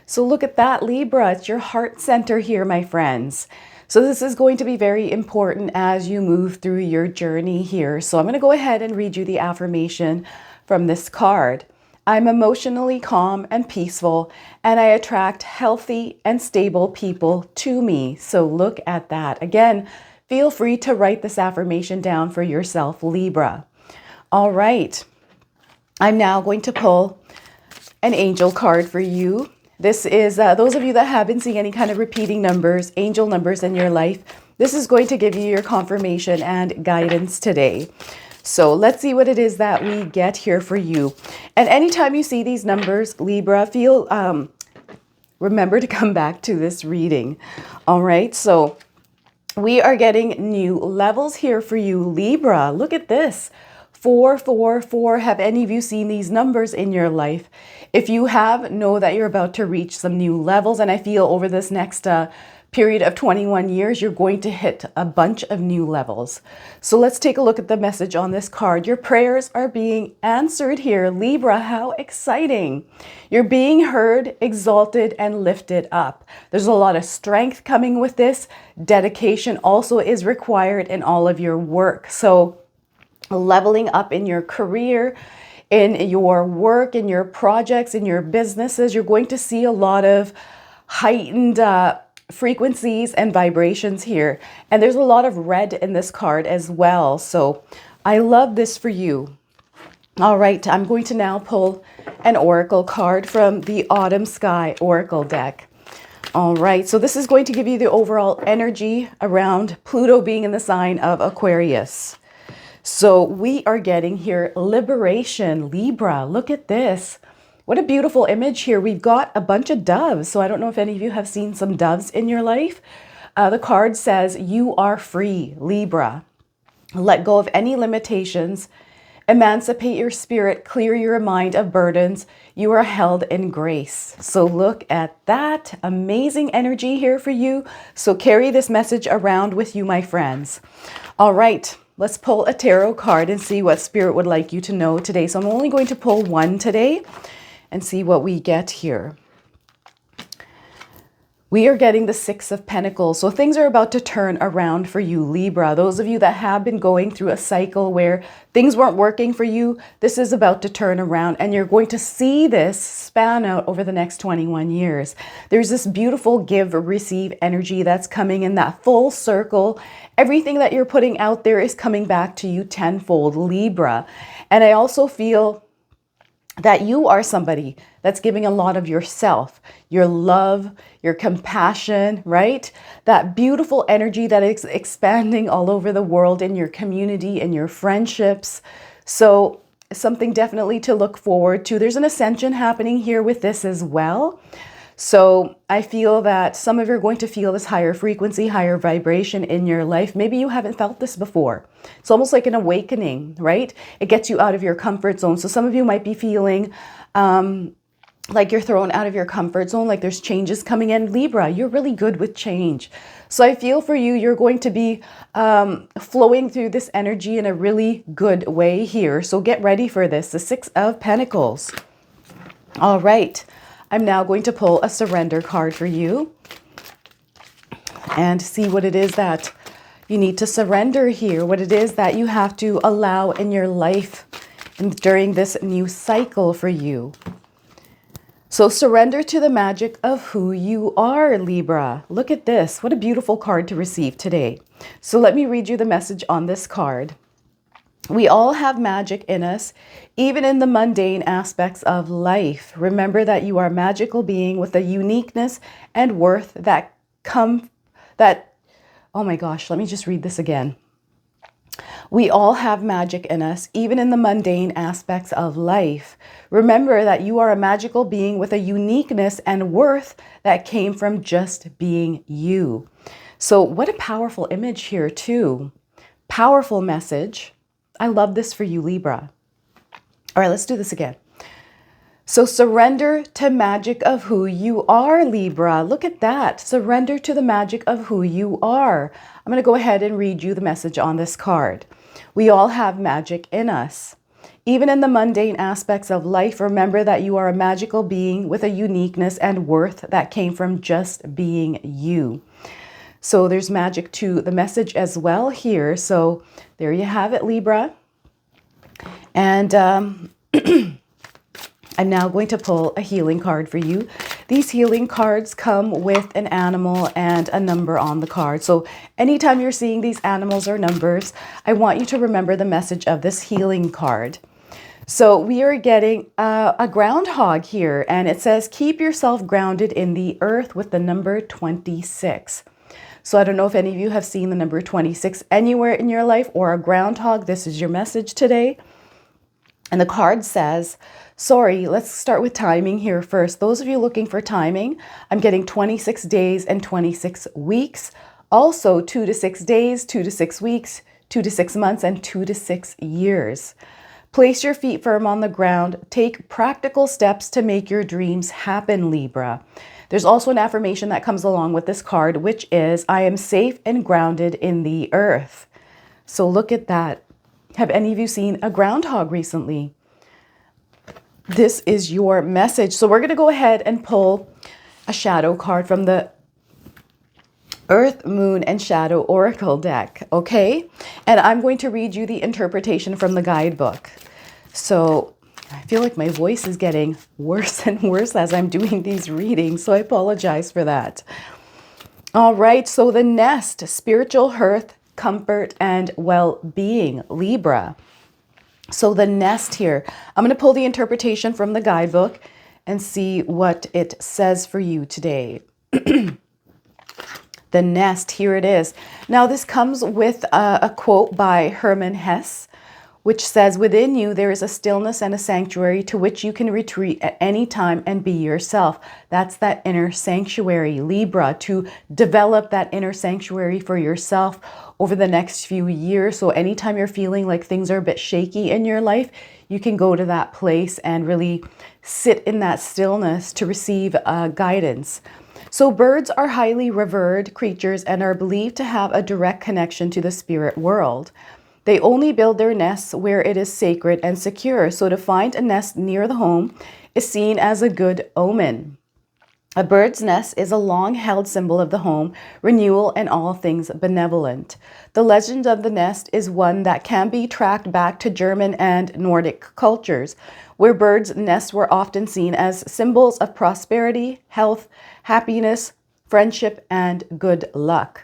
So look at that, Libra. It's your heart center here, my friends. So this is going to be very important as you move through your journey here. So I'm going to go ahead and read you the affirmation from this card. I'm emotionally calm and peaceful, and I attract healthy and stable people to me. So look at that. Again, feel free to write this affirmation down for yourself, Libra. All right. I'm now going to pull an angel card for you. This is those of you that have been seeing any kind of repeating numbers, angel numbers in your life. This is going to give you your confirmation and guidance today. So let's see what it is that we get here for you. And anytime you see these numbers, Libra, remember to come back to this reading. All right, so we are getting new levels here for you, Libra. Look at this. 444. Have any of you seen these numbers in your life? If you have, know that you're about to reach some new levels. And I feel over this next period of 21 years, you're going to hit a bunch of new levels. So let's take a look at the message on this card. Your prayers are being answered here, Libra. How exciting. You're being heard, exalted, and lifted up. There's a lot of strength coming with this. Dedication also is required in all of your work. So leveling up in your career, in your work, in your projects, in your businesses, you're going to see a lot of heightened frequencies and vibrations here. And there's a lot of red in this card as well. So I love this for you. All right, I'm going to now pull an oracle card from the Autumn Sky Oracle deck. All right, so this is going to give you the overall energy around Pluto being in the sign of Aquarius. So we are getting here liberation, Libra. Look at this. What a beautiful image here. We've got a bunch of doves. So I don't know if any of you have seen some doves in your life. The card says you are free, Libra. Let go of any limitations. Emancipate your spirit. Clear your mind of burdens. You are held in grace. So look at that. Amazing energy here for you. So carry this message around with you, my friends. All right. Let's pull a tarot card and see what Spirit would like you to know today. So I'm only going to pull one today and see what we get here. We are getting the Six of Pentacles. So things are about to turn around for you, Libra. Those of you that have been going through a cycle where things weren't working for you, this is about to turn around and you're going to see this span out over the next 21 years. There's this beautiful give, receive energy that's coming in that full circle. Everything that you're putting out there is coming back to you tenfold, Libra. And I also feel that you are somebody that's giving a lot of yourself, your love, your compassion, right? That beautiful energy that is expanding all over the world in your community and your friendships. So something definitely to look forward to. There's an ascension happening here with this as well. So I feel that some of you are going to feel this higher frequency, higher vibration in your life. Maybe you haven't felt this before. It's almost like an awakening, right? It gets you out of your comfort zone. So some of you might be feeling like you're thrown out of your comfort zone, like there's changes coming in. Libra, you're really good with change. So I feel for you, you're going to be flowing through this energy in a really good way here. So get ready for this, the Six of Pentacles. All right. I'm now going to pull a surrender card for you and see what it is that you need to surrender here, what it is that you have to allow in your life and during this new cycle for you. So surrender to the magic of who you are, Libra. Look at this. What a beautiful card to receive today. So let me read you the message on this card. We all have magic in us, even in the mundane aspects of life. Remember that you are a magical being with a uniqueness and worth oh my gosh, let me just read this again. We all have magic in us, even in the mundane aspects of life. Remember that you are a magical being with a uniqueness and worth that came from just being you. So what a powerful image here too. Powerful message. I love this for you, Libra. All right, let's do this again. So surrender to magic of who you are, Libra. Look at that. Surrender to the magic of who you are. I'm going to go ahead and read you the message on this card. We all have magic in us. Even in the mundane aspects of life, remember that you are a magical being with a uniqueness and worth that came from just being you. So there's magic to the message as well here. So there you have it, Libra. And I'm now going to pull a healing card for you. These healing cards come with an animal and a number on the card. So anytime you're seeing these animals or numbers, I want you to remember the message of this healing card. So we are getting a groundhog here, and it says, keep yourself grounded in the earth with the number 26. So I don't know if any of you have seen the number 26 anywhere in your life, or a groundhog. This is your message today. And the card says, sorry, let's start with timing here first. Those of you looking for timing, I'm getting 26 days and 26 weeks. Also 2 to 6 days, 2 to 6 weeks, 2 to 6 months, and 2 to 6 years. Place your feet firm on the ground. Take practical steps to make your dreams happen, Libra. There's also an affirmation that comes along with this card, which is, I am safe and grounded in the earth. So look at that. Have any of you seen a groundhog recently? This is your message. So we're going to go ahead and pull a shadow card from the Earth, Moon, and Shadow Oracle deck, okay? And I'm going to read you the interpretation from the guidebook. So I feel like my voice is getting worse and worse as I'm doing these readings, so I apologize for that. All right, so the nest, spiritual hearth, comfort, and well-being, Libra. So the nest here, I'm going to pull the interpretation from the guidebook and see what it says for you today. The nest, here it is. Now this comes with a quote by Hermann Hesse, which says, within you there is a stillness and a sanctuary to which you can retreat at any time and be yourself. That's that inner sanctuary, Libra, to develop that inner sanctuary for yourself over the next few years. So anytime you're feeling like things are a bit shaky in your life, you can go to that place and really sit in that stillness to receive guidance. So birds are highly revered creatures and are believed to have a direct connection to the spirit world. They only build their nests where it is sacred and secure. So to find a nest near the home is seen as a good omen. A bird's nest is a long-held symbol of the home, renewal, and all things benevolent. The legend of the nest is one that can be tracked back to German and Nordic cultures, where birds' nests were often seen as symbols of prosperity, health, happiness, friendship, and good luck.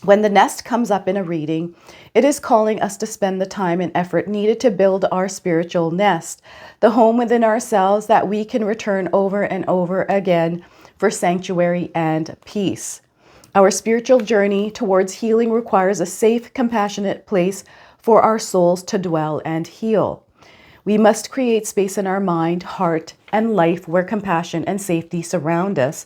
When the nest comes up in a reading, it is calling us to spend the time and effort needed to build our spiritual nest, the home within ourselves that we can return over and over again for sanctuary and peace. Our spiritual journey towards healing requires a safe, compassionate place for our souls to dwell and heal. We must create space in our mind, heart, and life where compassion and safety surround us.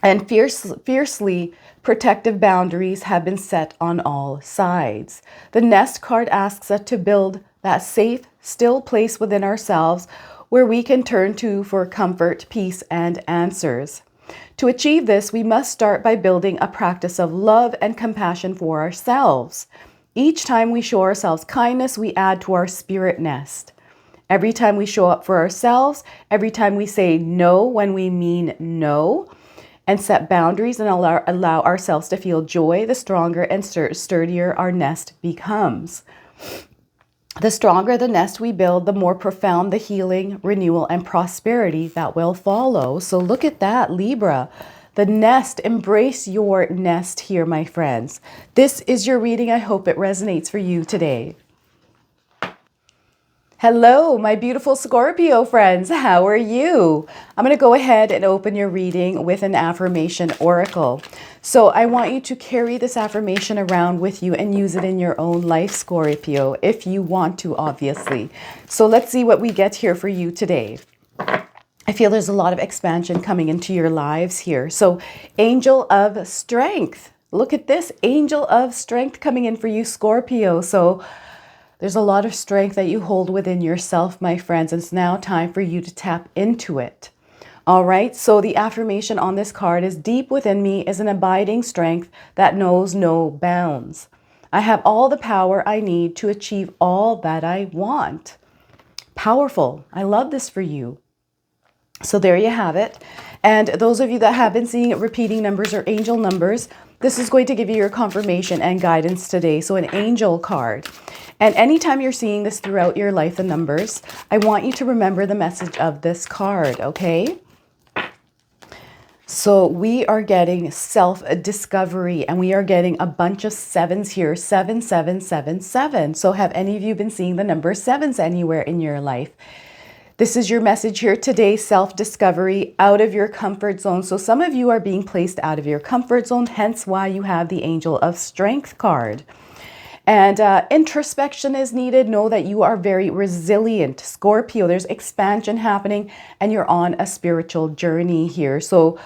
And fiercely protective boundaries have been set on all sides. The nest card asks us to build that safe, still place within ourselves where we can turn to for comfort, peace, and answers. To achieve this, we must start by building a practice of love and compassion for ourselves. Each time we show ourselves kindness, we add to our spirit nest. Every time we show up for ourselves, every time we say no when we mean no, and set boundaries and allow ourselves to feel joy, the stronger and sturdier our nest becomes. The stronger the nest we build, the more profound the healing, renewal, and prosperity that will follow. So look at that, Libra. The nest, embrace your nest here, my friends. This is your reading. I hope it resonates for you today. Hello, my beautiful Scorpio friends. How are you? I'm going to go ahead and open your reading with an affirmation oracle. So I want you to carry this affirmation around with you and use it in your own life, Scorpio, if you want to, obviously. So let's see what we get here for you today. I feel there's a lot of expansion coming into your lives here. So Angel of Strength. Look at this, Angel of Strength coming in for you, Scorpio. So there's a lot of strength that you hold within yourself, my friends. And it's now time for you to tap into it. All right. So the affirmation on this card is, deep within me is an abiding strength that knows no bounds. I have all the power I need to achieve all that I want. Powerful. I love this for you. So there you have it. And those of you that have been seeing repeating numbers or angel numbers, this is going to give you your confirmation and guidance today. So an angel card. And anytime you're seeing this throughout your life, the numbers, I want you to remember the message of this card, okay? So we are getting self-discovery, and we are getting a bunch of sevens here, 7777. So have any of you been seeing the number sevens anywhere in your life? This is your message here today, self-discovery, out of your comfort zone. So some of you are being placed out of your comfort zone, hence why you have the Angel of Strength card. And introspection is needed. Know that you are very resilient, Scorpio. There's expansion happening and you're on a spiritual journey here. So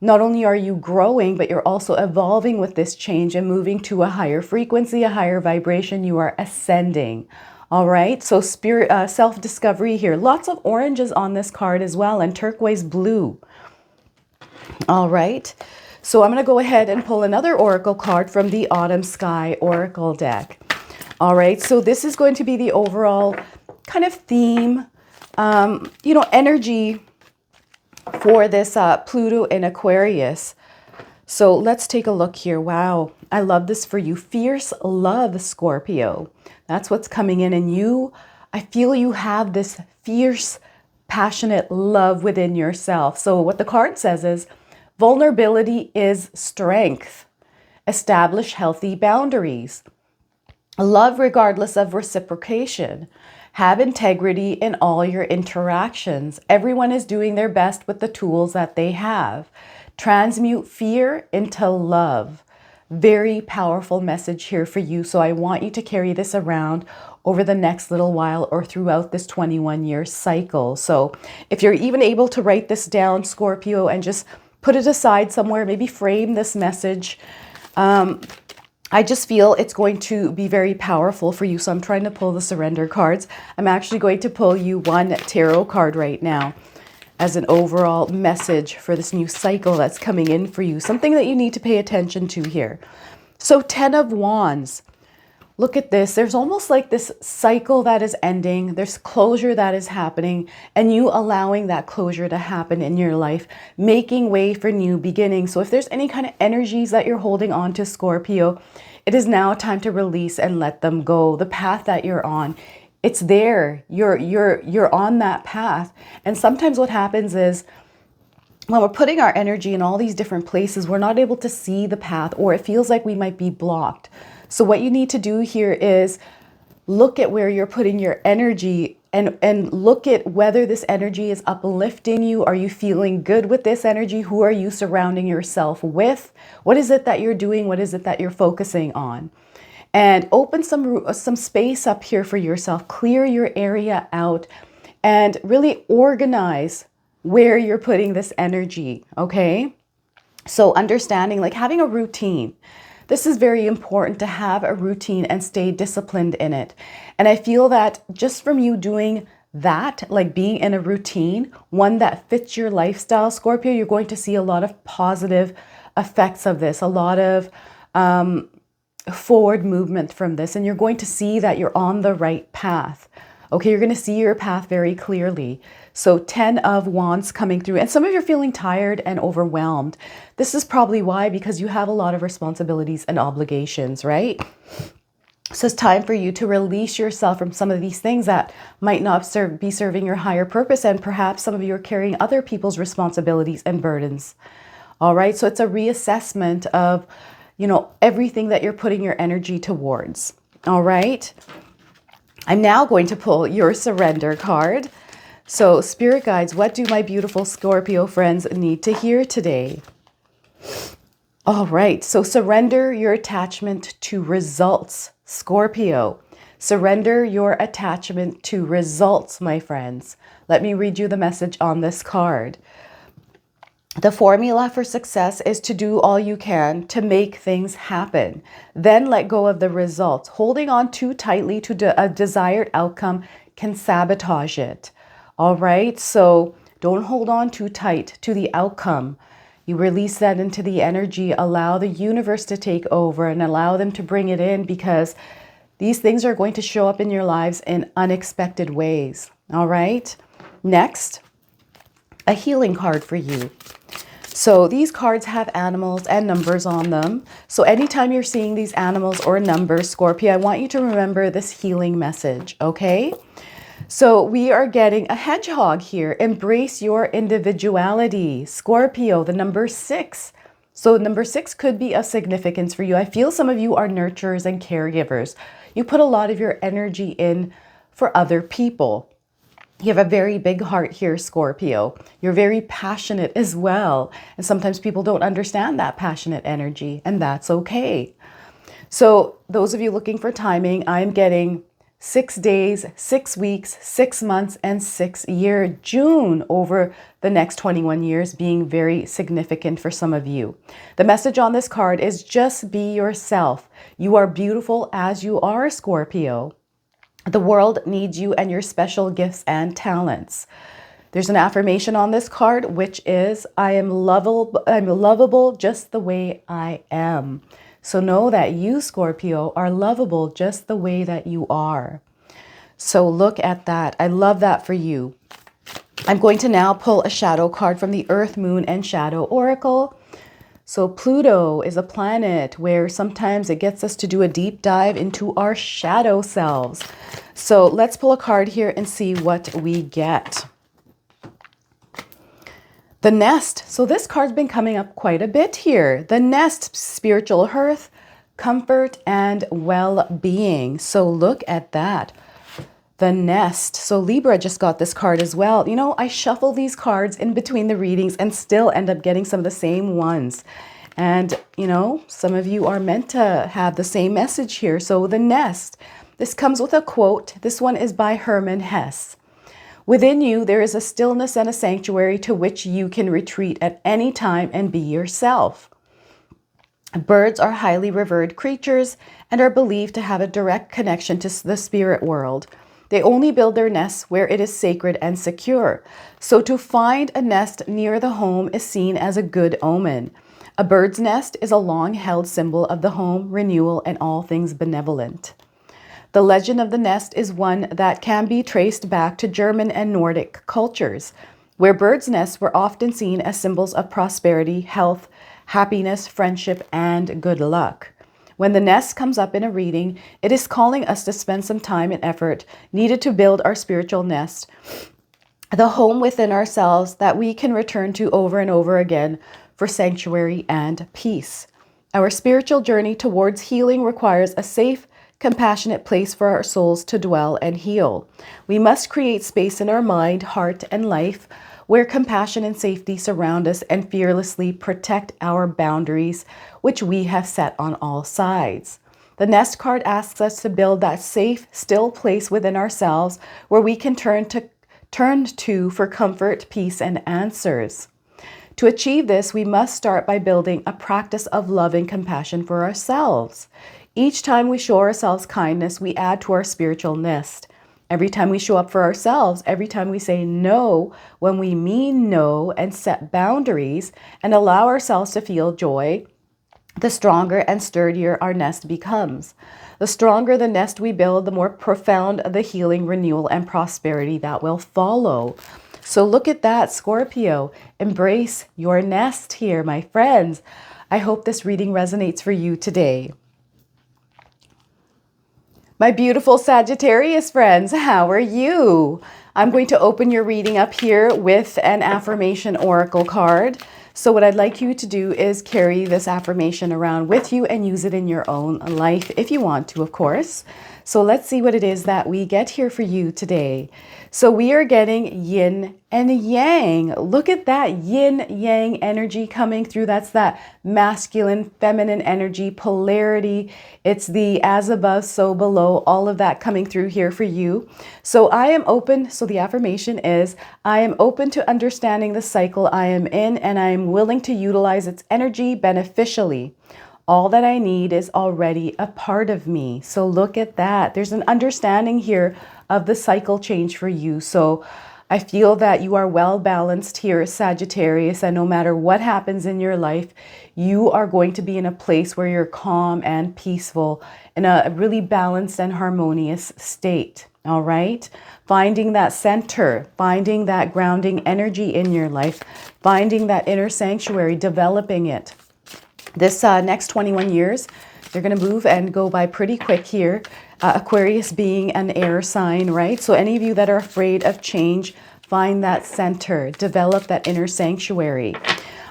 not only are you growing, but you're also evolving with this change and moving to a higher frequency, a higher vibration. You are ascending. All right. So spirit, self-discovery here. Lots of oranges on this card as well, and turquoise blue. All right. So I'm going to go ahead and pull another oracle card from the Autumn Sky Oracle deck. All right. So this is going to be the overall kind of theme, energy for this Pluto in Aquarius. So let's take a look here. Wow, I love this for you. Fierce love, Scorpio. That's what's coming in. And I feel you have this fierce, passionate love within yourself. So what the card says is, vulnerability is strength. Establish healthy boundaries. Love regardless of reciprocation. Have integrity in all your interactions. Everyone is doing their best with the tools that they have. Transmute fear into love. Very powerful message here for you. So I want you to carry this around over the next little while or throughout this 21-year cycle. So if you're even able to write this down, Scorpio, and just put it aside somewhere, maybe frame this message, I just feel it's going to be very powerful for you. So I'm trying to pull the surrender cards. I'm actually going to pull you one tarot card right now as an overall message for this new cycle that's coming in for you. Something that you need to pay attention to here. So 10 of Wands. Look at this. There's almost like this cycle that is ending. There's closure that is happening, and you allowing that closure to happen in your life, making way for new beginnings. So if there's any kind of energies that you're holding on to, Scorpio, it is now time to release and let them go. The path that you're on, it's there. You're on that path. And sometimes what happens is, when we're putting our energy in all these different places, we're not able to see the path, or it feels like we might be blocked. So what you need to do here is look at where you're putting your energy and look at whether this energy is uplifting you. Are you feeling good with this energy? Who are you surrounding yourself with? What is it that you're doing? What is it that you're focusing on? And open some space up here for yourself. Clear your area out and really organize where you're putting this energy, okay? So understanding, like having a routine. This is very important, to have a routine and stay disciplined in it. And I feel that just from you doing that, like being in a routine, one that fits your lifestyle, Scorpio, you're going to see a lot of positive effects of this, a lot of forward movement from this, and you're going to see that you're on the right path. Okay, you're going to see your path very clearly. So 10 of Wands coming through, and some of you are feeling tired and overwhelmed. This is probably why, because you have a lot of responsibilities and obligations, right? So it's time for you to release yourself from some of these things that might not be serving your higher purpose, and perhaps some of you are carrying other people's responsibilities and burdens. All right, so it's a reassessment of, everything that you're putting your energy towards. All right. I'm now going to pull your surrender card. So spirit guides, what do my beautiful Scorpio friends need to hear today? All right. So surrender your attachment to results, Scorpio. Surrender your attachment to results, my friends. Let me read you the message on this card. The formula for success is to do all you can to make things happen. Then let go of the results. Holding on too tightly to a desired outcome can sabotage it. All right, so don't hold on too tight to the outcome. You release that into the energy. Allow the universe to take over and allow them to bring it in, because these things are going to show up in your lives in unexpected ways. All right, next, a healing card for you. So these cards have animals and numbers on them. So anytime you're seeing these animals or numbers, Scorpio, I want you to remember this healing message, okay? So we are getting a hedgehog here. Embrace your individuality. Scorpio, the number 6. So number 6 could be of significance for you. I feel some of you are nurturers and caregivers. You put a lot of your energy in for other people. You have a very big heart here, Scorpio. You're very passionate as well. And sometimes people don't understand that passionate energy, and that's okay. So those of you looking for timing, I'm getting 6 days, 6 weeks, 6 months, and 6 years. June over the next 21 years being very significant for some of you. The message on this card is just be yourself. You are beautiful as you are, Scorpio. The world needs you and your special gifts and talents. There's an affirmation on this card, which is, I am lovable just the way I am. So know that you, Scorpio, are lovable just the way that you are. So look at that. I love that for you. I'm going to now pull a shadow card from the Earth, Moon, and Shadow Oracle. So Pluto is a planet where sometimes it gets us to do a deep dive into our shadow selves. So let's pull a card here and see what we get. The Nest. So this card's been coming up quite a bit here. The Nest, spiritual hearth, comfort, and well-being. So look at that. The Nest. So Libra just got this card as well. You know, I shuffle these cards in between the readings and still end up getting some of the same ones. And, you know, some of you are meant to have the same message here. So the Nest. This comes with a quote. This one is by Hermann Hesse. Within you, there is a stillness and a sanctuary to which you can retreat at any time and be yourself. Birds are highly revered creatures and are believed to have a direct connection to the spirit world. They only build their nests where it is sacred and secure. So to find a nest near the home is seen as a good omen. A bird's nest is a long-held symbol of the home, renewal, and all things benevolent. The legend of the nest is one that can be traced back to German and Nordic cultures, where birds' nests were often seen as symbols of prosperity, health, happiness, friendship, and good luck. When the nest comes up in a reading, it is calling us to spend some time and effort needed to build our spiritual nest, the home within ourselves that we can return to over and over again for sanctuary and peace. Our spiritual journey towards healing requires a safe, compassionate place for our souls to dwell and heal. We must create space in our mind, heart, and life where compassion and safety surround us and fearlessly protect our boundaries, which we have set on all sides. The Nest card asks us to build that safe, still place within ourselves where we can turn to for comfort, peace, and answers. To achieve this, we must start by building a practice of love and compassion for ourselves. Each time we show ourselves kindness, we add to our spiritual nest. Every time we show up for ourselves, every time we say no when we mean no and set boundaries and allow ourselves to feel joy, the stronger and sturdier our nest becomes. The stronger the nest we build, the more profound the healing, renewal, and prosperity that will follow. So look at that, Scorpio. Embrace your nest here, my friends. I hope this reading resonates for you today. My beautiful Sagittarius friends, how are you? I'm going to open your reading up here with an affirmation oracle card. So what I'd like you to do is carry this affirmation around with you and use it in your own life if you want to, of course. So let's see what it is that we get here for you today. So we are getting yin and yang. Look at that yin-yang energy coming through. That's that masculine, feminine energy, polarity. It's the as above, so below, all of that coming through here for you. So I am open. So the affirmation is, I am open to understanding the cycle I am in, and I am willing to utilize its energy beneficially. All that I need is already a part of me. So look at that. There's an understanding here of the cycle change for you. So I feel that you are well balanced here, Sagittarius, and no matter what happens in your life, you are going to be in a place where you're calm and peaceful, in a really balanced and harmonious state. All right? Finding that center, finding that grounding energy in your life, finding that inner sanctuary, developing it. This next 21 years, they're going to move and go by pretty quick here. Aquarius being an air sign, right? So any of you that are afraid of change, find that center, develop that inner sanctuary.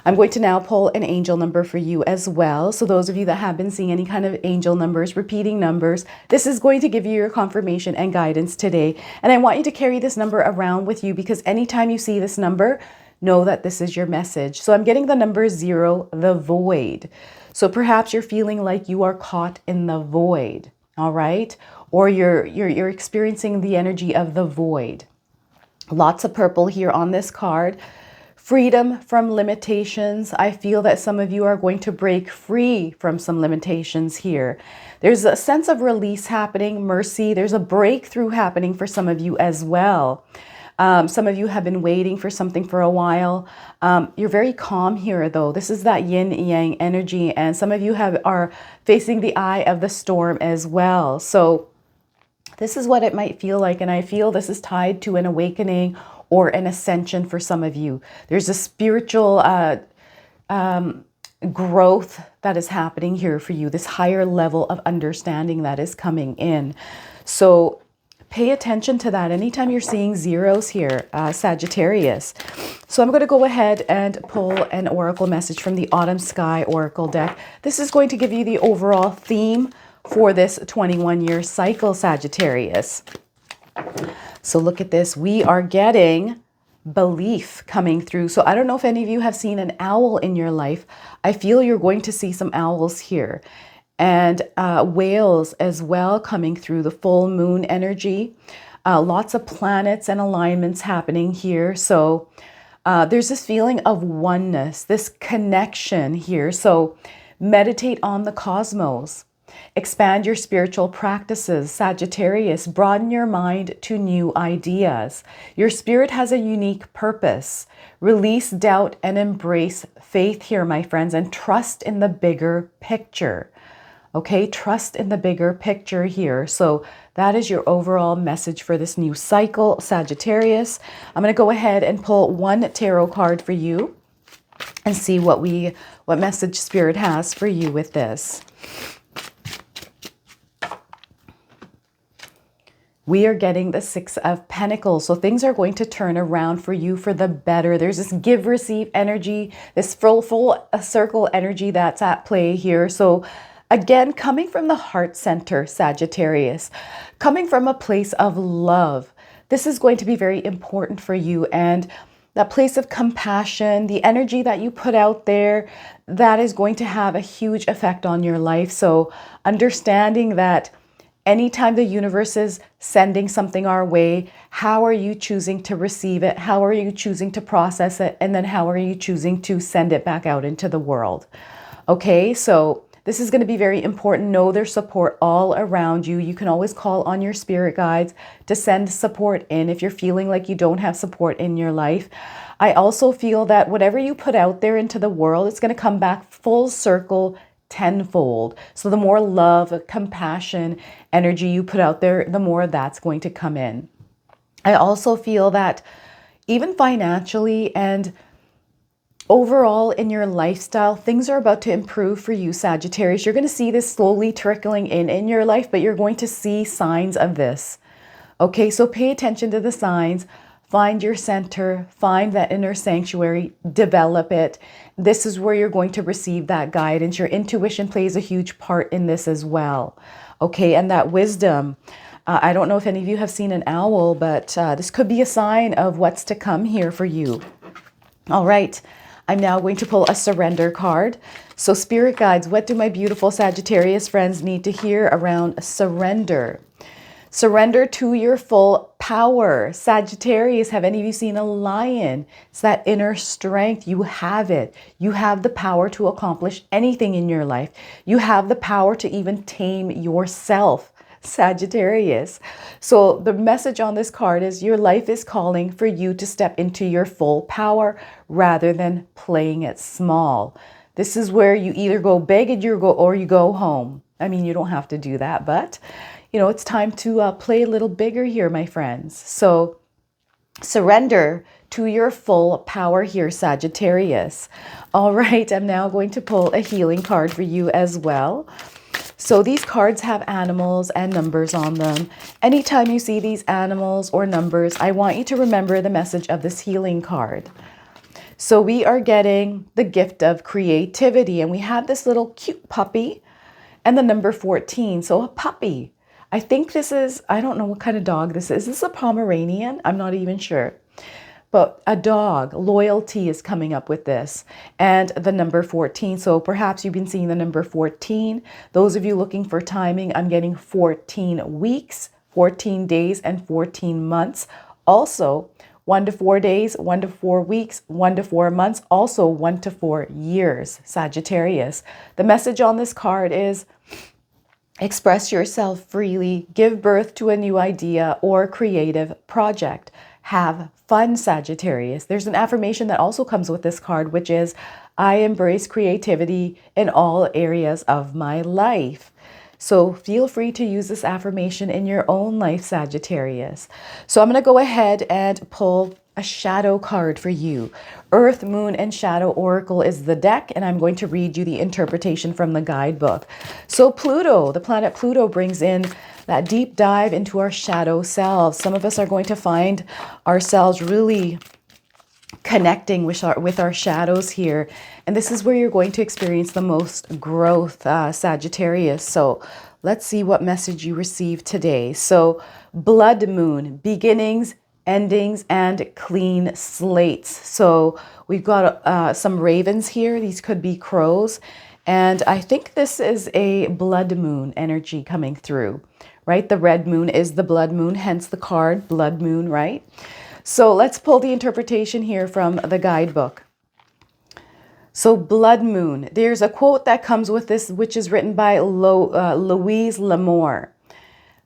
I'm going to now pull an angel number for you as well. So those of you that have been seeing any kind of angel numbers, repeating numbers, this is going to give you your confirmation and guidance today. And I want you to carry this number around with you, because anytime you see this number, know that this is your message. So I'm getting the number 0, the void. So perhaps you're feeling like you are caught in the void, all right? Or you're experiencing the energy of the void. Lots of purple here on this card. Freedom from limitations. I feel that some of you are going to break free from some limitations here. There's a sense of release happening, mercy. There's a breakthrough happening for some of you as well. Some of you have been waiting for something for a while. You're very calm here, though. This is that yin yang energy, and some of you are facing the eye of the storm as well. So this is what it might feel like, and I feel this is tied to an awakening or an ascension for some of you. There's a spiritual growth that is happening here for you, this higher level of understanding that is coming in. So pay attention to that anytime you're seeing zeros here, Sagittarius. So I'm going to go ahead and pull an oracle message from the Autumn Sky Oracle deck. This is going to give you the overall theme for this 21-year cycle, Sagittarius. So look at this. We are getting belief coming through. So I don't know if any of you have seen an owl in your life. I feel you're going to see some owls here. And whales as well coming through, the full moon energy. Lots of planets and alignments happening here. So there's this feeling of oneness, this connection here. So meditate on the cosmos. Expand your spiritual practices, Sagittarius. Broaden your mind to new ideas. Your spirit has a unique purpose. Release doubt and embrace faith here, my friends, and trust in the bigger picture. Okay, trust in the bigger picture here. So that is your overall message for this new cycle, Sagittarius. I'm going to go ahead and pull one tarot card for you and see what message Spirit has for you with this. We are getting the 6 of Pentacles. So things are going to turn around for you for the better. There's this give-receive energy, this full circle energy that's at play here. So again, coming from the heart center, Sagittarius, coming from a place of love. This is going to be very important for you. And that place of compassion, the energy that you put out there, that is going to have a huge effect on your life. So understanding that anytime the universe is sending something our way, how are you choosing to receive it? How are you choosing to process it? And then how are you choosing to send it back out into the world? Okay, so this is going to be very important. Know there's support all around you. You can always call on your spirit guides to send support in if you're feeling like you don't have support in your life. I also feel that whatever you put out there into the world, it's going to come back full circle tenfold. So the more love, compassion, energy you put out there, the more that's going to come in. I also feel that even financially and overall in your lifestyle, things are about to improve for you, Sagittarius. You're going to see this slowly trickling in your life, but you're going to see signs of this. Okay, so pay attention to the signs. Find your center, find that inner sanctuary, develop it. This is where you're going to receive that guidance. Your intuition plays a huge part in this as well. Okay, and that wisdom. I don't know if any of you have seen an owl, but this could be a sign of what's to come here for you. All right, I'm now going to pull a surrender card. So spirit guides, what do my beautiful Sagittarius friends need to hear around surrender? Surrender to your full power. Sagittarius, have any of you seen a lion? It's that inner strength. You have it. You have the power to accomplish anything in your life. You have the power to even tame yourself, Sagittarius. So the message on this card is your life is calling for you to step into your full power rather than playing it small. This is where you either go big and or you go home. I mean, you don't have to do that, but you know, it's time to play a little bigger here, my friends. So surrender to your full power here, Sagittarius. All right, I'm now going to pull a healing card for you as well. So these cards have animals and numbers on them. Anytime you see these animals or numbers, I want you to remember the message of this healing card. So we are getting the gift of creativity, and we have this little cute puppy and the number 14. So a puppy. I think this is, I don't know what kind of dog this is. Is this a Pomeranian? I'm not even sure. But a dog, loyalty is coming up with this. And the number 14. So perhaps you've been seeing the number 14. Those of you looking for timing, I'm getting 14 weeks, 14 days, and 14 months. Also, 1 to 4 days, 1 to 4 weeks, 1 to 4 months, also 1 to 4 years, Sagittarius. The message on this card is express yourself freely, give birth to a new idea or creative project. Have fun, Sagittarius. There's an affirmation that also comes with this card, which is, I embrace creativity in all areas of my life. So feel free to use this affirmation in your own life, Sagittarius. So I'm going to go ahead and pull a shadow card for you. Earth, Moon, and Shadow Oracle is the deck, and I'm going to read you the interpretation from the guidebook. So Pluto, the planet Pluto, brings in that deep dive into our shadow selves. Some of us are going to find ourselves really connecting with our shadows here. And this is where you're going to experience the most growth, Sagittarius. So let's see what message you receive today. So Blood Moon, beginnings, endings, and clean slates. So we've got some ravens here. These could be crows. And I think this is a blood moon energy coming through, right? The red moon is the blood moon, hence the card blood moon, right? So let's pull the interpretation here from the guidebook. So blood moon, there's a quote that comes with this, which is written by Louise L'Amour,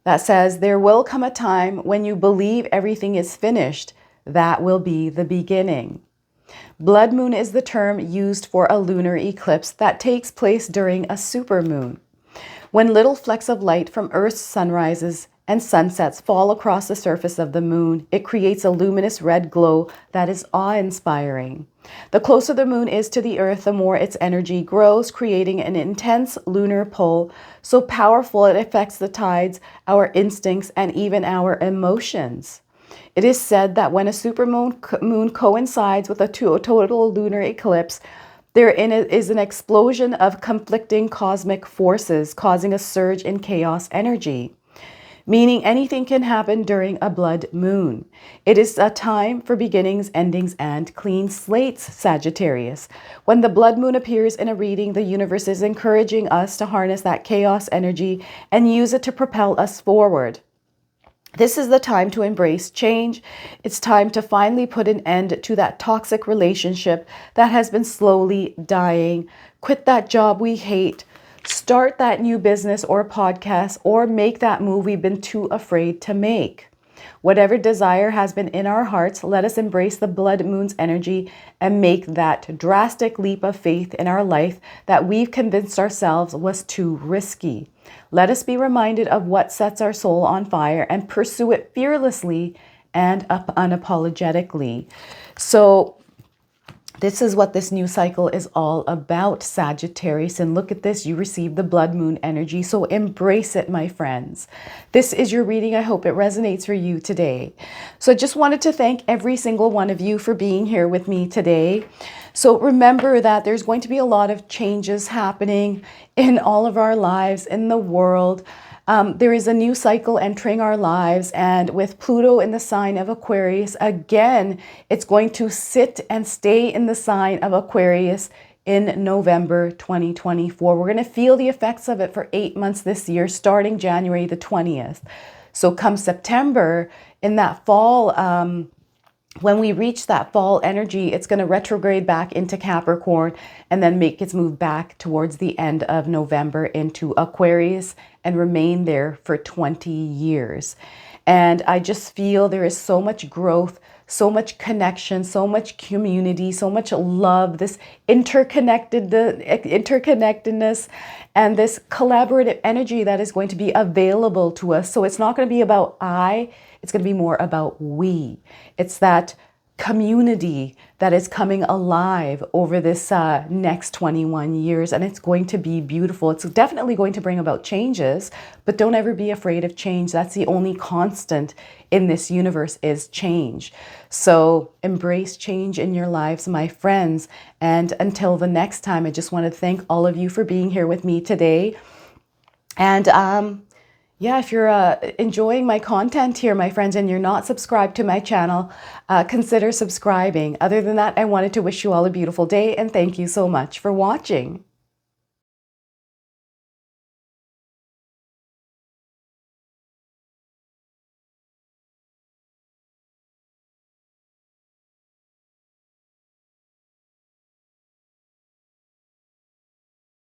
that says, there will come a time when you believe everything is finished. That will be the beginning. Blood moon is the term used for a lunar eclipse that takes place during a supermoon. When little flecks of light from Earth's sunrises and sunsets fall across the surface of the moon, it creates a luminous red glow that is awe-inspiring. The closer the moon is to the Earth, the more its energy grows, creating an intense lunar pull so powerful it affects the tides, our instincts, and even our emotions. It is said that when a supermoon coincides with a total lunar eclipse, there is an explosion of conflicting cosmic forces, causing a surge in chaos energy, meaning anything can happen during a blood moon. It is a time for beginnings, endings, and clean slates, Sagittarius. When the blood moon appears in a reading, the universe is encouraging us to harness that chaos energy and use it to propel us forward. This is the time to embrace change. It's time to finally put an end to that toxic relationship that has been slowly dying. Quit that job we hate. Start that new business or podcast, or make that move we've been too afraid to make. Whatever desire has been in our hearts, let us embrace the blood moon's energy and make that drastic leap of faith in our life that we've convinced ourselves was too risky. Let us be reminded of what sets our soul on fire and pursue it fearlessly and unapologetically. So this is what this new cycle is all about, Sagittarius. And look at this, you received the blood moon energy. So embrace it, my friends. This is your reading. I hope it resonates for you today. So I just wanted to thank every single one of you for being here with me today. So remember that there's going to be a lot of changes happening in all of our lives, in the world. There is a new cycle entering our lives, and with Pluto in the sign of Aquarius, again, it's going to sit and stay in the sign of Aquarius in November 2024. We're going to feel the effects of it for 8 months this year, starting January the 20th. So come September, in that fall, when we reach that fall energy, it's going to retrograde back into Capricorn and then make its move back towards the end of November into Aquarius and remain there for 20 years. And I just feel there is so much growth, so much connection, so much community, so much love, this interconnectedness, and this collaborative energy that is going to be available to us. So it's not going to be about I, it's going to be more about we. It's that community that is coming alive over this next 21 years, and it's going to be beautiful. It's definitely going to bring about changes, but don't ever be afraid of change. That's the only constant in this universe, is change. So embrace change in your lives, my friends. And until the next time, I just want to thank all of you for being here with me today. And yeah, if you're enjoying my content here, my friends, and you're not subscribed to my channel, consider subscribing. Other than that, I wanted to wish you all a beautiful day, and thank you so much for watching.